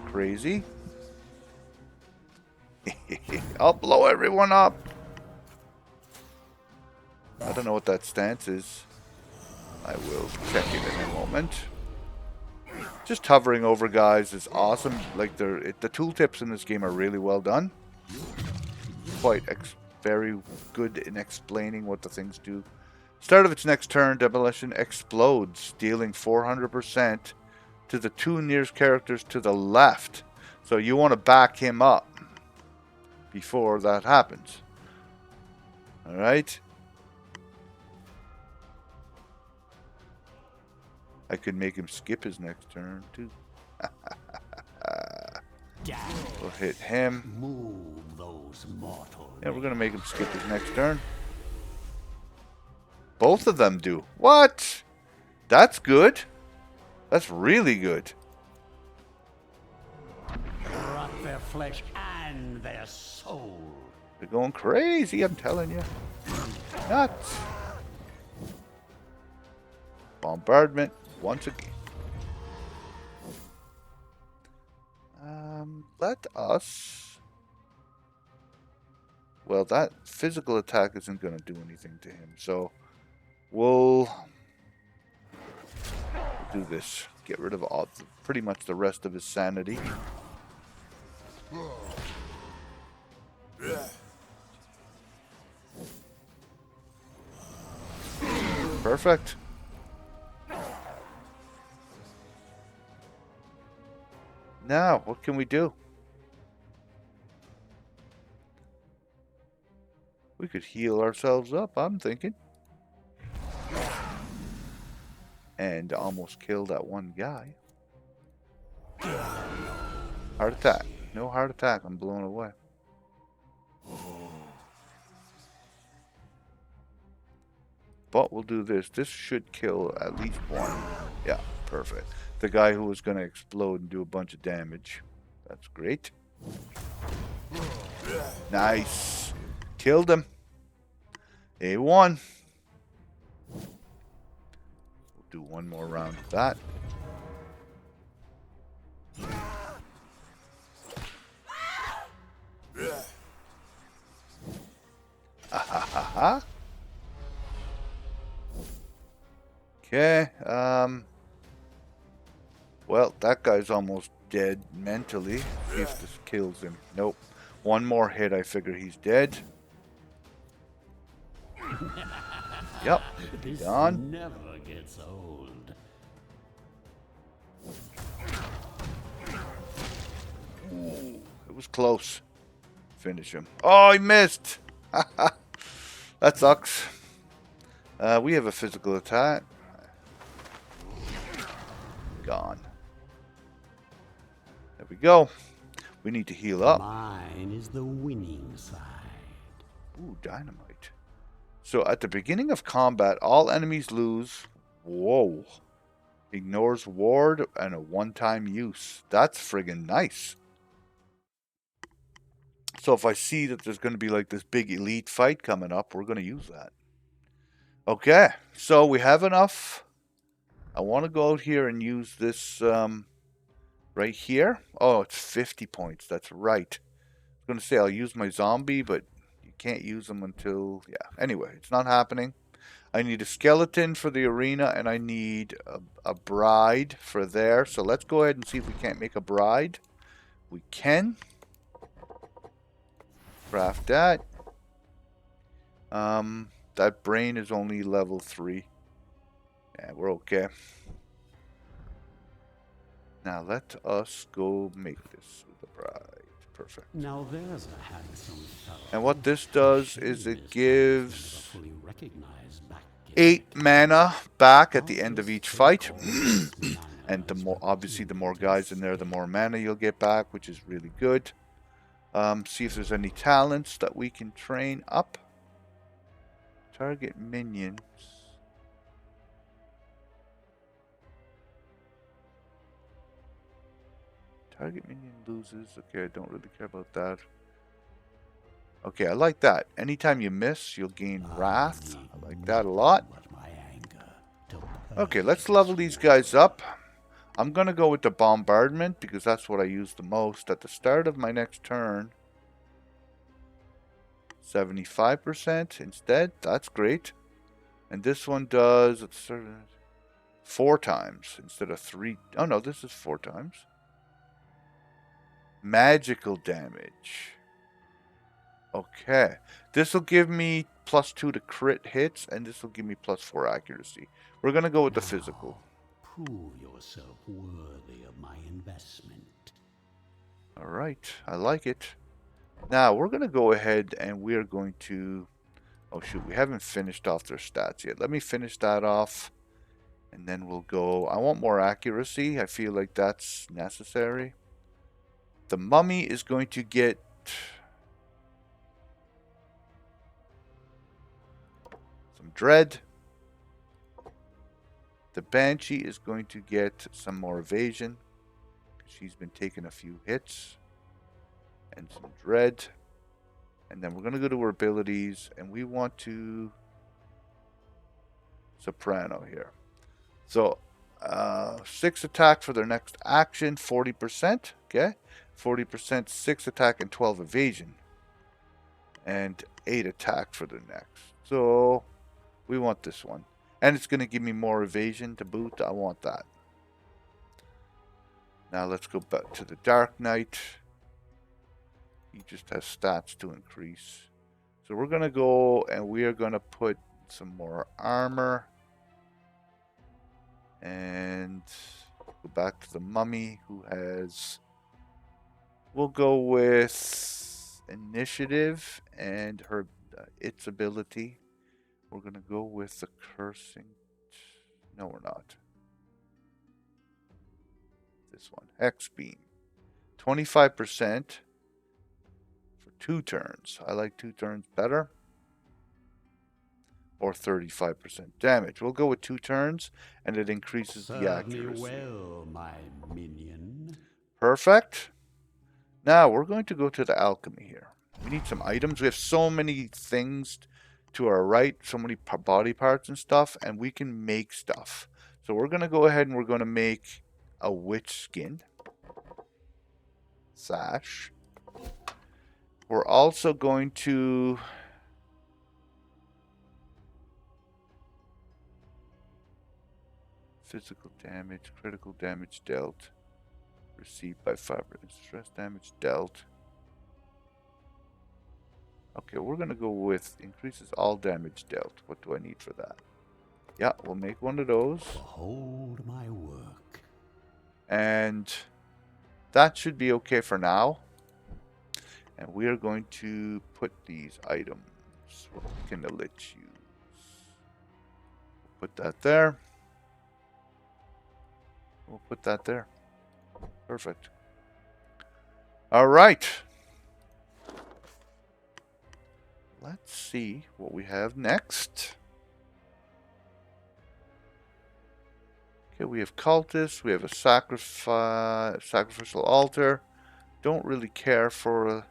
[SPEAKER 1] crazy. I'll blow everyone up. I don't know what that stance is. I will check it in a moment. Just hovering over guys is awesome. Like the tooltips in this game are really well done. Quite very good in explaining what the things do. Start of its next turn, demolition explodes, dealing 400% to the two nearest characters to the left. So you want to back him up before that happens. Alright. I could make him skip his next turn too. We'll hit him.
[SPEAKER 2] Move those mortal.
[SPEAKER 1] Yeah, we're gonna make him skip his next turn. Both of them do. What? That's good. That's really good.
[SPEAKER 2] Rot their flesh and their soul.
[SPEAKER 1] They're going crazy, I'm telling you. Nuts. Bombardment once again. Let us... Well, that physical attack isn't going to do anything to him, so we'll do this. Get rid of all, pretty much the rest of his sanity. Perfect. Now, what can we do? We could heal ourselves up, I'm thinking. And almost kill that one guy. Heart attack. No heart attack, I'm blown away. But we'll do this. This should kill at least one. Yeah, perfect. The guy who was going to explode and do a bunch of damage. That's great. Nice. Killed him. A1. We'll do one more round of that. Ha. Okay, well, that guy's almost dead mentally. See if this kills him. Nope. One more hit, I figure he's dead. Yep.
[SPEAKER 2] This
[SPEAKER 1] Gone.
[SPEAKER 2] never gets old.
[SPEAKER 1] Ooh, it was close. Finish him. Oh, he missed. That sucks. We have a physical attack. Gone. There we go. We need to heal up.
[SPEAKER 2] Mine is the winning side.
[SPEAKER 1] Ooh, dynamite. So at the beginning of combat, all enemies lose. Whoa. Ignores ward and a one-time use. That's friggin' nice. So if I see that there's going to be like this big elite fight coming up, we're going to use that. Okay. So we have enough. I want to go out here and use this right here. Oh, it's 50 points. That's right. I was going to say I'll use my zombie, but you can't use them until... Yeah. Anyway, it's not happening. I need a skeleton for the arena, and I need a bride for there. So let's go ahead and see if we can't make a bride. We can. Craft that. That brain is only level 3. Yeah, we're okay. Now let us go make this with the bride. Perfect.
[SPEAKER 2] Now there's a handsome
[SPEAKER 1] And
[SPEAKER 2] fellow.
[SPEAKER 1] what this
[SPEAKER 2] A
[SPEAKER 1] does is
[SPEAKER 2] shame
[SPEAKER 1] it
[SPEAKER 2] his talents were never
[SPEAKER 1] gives
[SPEAKER 2] fully recognized back in my
[SPEAKER 1] 8
[SPEAKER 2] time.
[SPEAKER 1] mana back at the end of
[SPEAKER 2] Doubtless
[SPEAKER 1] each fight.
[SPEAKER 2] Krakor's
[SPEAKER 1] And the
[SPEAKER 2] manners
[SPEAKER 1] more,
[SPEAKER 2] were
[SPEAKER 1] obviously, the more
[SPEAKER 2] tuned to
[SPEAKER 1] guys in there, the more
[SPEAKER 2] despair.
[SPEAKER 1] mana you'll get back, which is really good. See if there's any talents that we can train up. Target minions. Target minion loses. Okay, I don't really care about that. Okay, I like that. Anytime you miss, you'll gain
[SPEAKER 2] I
[SPEAKER 1] Wrath.
[SPEAKER 2] need
[SPEAKER 1] I like that a
[SPEAKER 2] nothing
[SPEAKER 1] lot.
[SPEAKER 2] but my anger to
[SPEAKER 1] Okay,
[SPEAKER 2] purge
[SPEAKER 1] let's
[SPEAKER 2] this
[SPEAKER 1] level these guys
[SPEAKER 2] world.
[SPEAKER 1] up. I'm going to go with the Bombardment because that's what I use the most. At the start of my next turn, 75% instead. That's great. And this one does 4 times instead of 3. Oh no, this is 4 times. Magical damage. Okay. This will give me +2 to crit hits, and this will give me +4 accuracy. We're going to go with the physical.
[SPEAKER 2] Now, prove yourself worthy of my investment.
[SPEAKER 1] Alright, I like it. Now, we're going to go ahead and we're going to... Oh shoot, we haven't finished off their stats yet. Let me finish that off, and then we'll go... I want more accuracy. I feel like that's necessary. The mummy is going to get... some dread. The banshee is going to get some more evasion. She's been taking a few hits. And some dread. And then we're going to go to her abilities, and we want to... Soprano here. So, 6 attack for their next action, 40%. Okay. 40%, 6 attack, and 12 evasion. And 8 attack for the next. So, we want this one. And it's going to give me more evasion to boot. I want that. Now let's go back to the Dark Knight. He just has stats to increase. So we're going to go and we are going to put some more armor. And go back to the mummy who has... We'll go with initiative and her its ability. We're going to go with the cursing. No, we're not. This one. Hex beam. 25% for 2 turns. I like 2 turns better. Or 35% damage. We'll go with 2 turns, and it increases the
[SPEAKER 2] Serve me
[SPEAKER 1] accuracy.
[SPEAKER 2] well, my minion.
[SPEAKER 1] Perfect. Now, we're going to go to the alchemy here. We need some items. We have so many things to our right, so many body parts and stuff, and we can make stuff. So we're going to go ahead and we're going to make a witch skin. Sash. We're also going to... Physical damage, critical damage dealt. Received by 5%. Stress damage dealt. Okay, we're going to go with increases all damage dealt. What do I need for that? Yeah, we'll make one of those.
[SPEAKER 2] Behold my work.
[SPEAKER 1] And that should be okay for now. And we are going to put these items. What can the lich use? Put that there. We'll put that there. Perfect. All right. Let's see what we have next. Okay, we have cultists. We have a sacrificial altar. Don't really care for...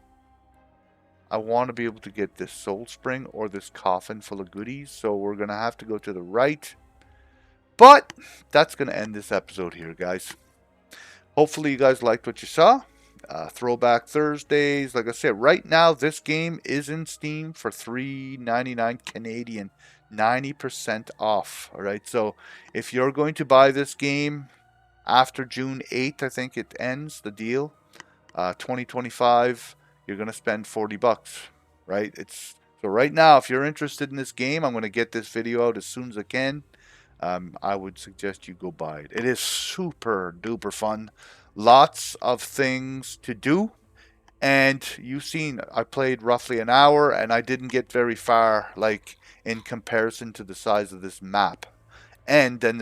[SPEAKER 1] I want to be able to get this soul spring or this coffin full of goodies. So we're going to have to go to the right. But that's going to end this episode here, guys. Hopefully you guys liked what you saw. Throwback Thursdays. Like I said, right now this game is in Steam for $3.99 Canadian, 90% off. All right, so if you're going to buy this game after June 8th, I think it ends the deal. 2025, you're gonna spend $40, right? It's so right now. If you're interested in this game, I'm gonna get this video out as soon as I can. I would suggest you go buy it. It is super duper fun. Lots of things to do. And you've seen, I played roughly an hour and I didn't get very far, like in comparison to the size of this map. And then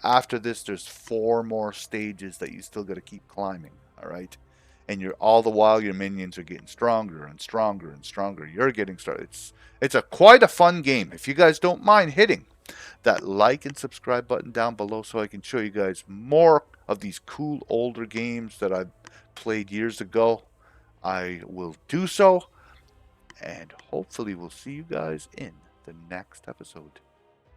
[SPEAKER 1] after this, there's four more stages that you still got to keep climbing. All right. And you're all the while your minions are getting stronger and stronger and stronger. You're getting started. It's a quite a fun game. If you guys don't mind hitting that like and subscribe button down below so I can show you guys more of these cool older games that I played years ago, I will do so. And hopefully we'll see you guys in the next episode.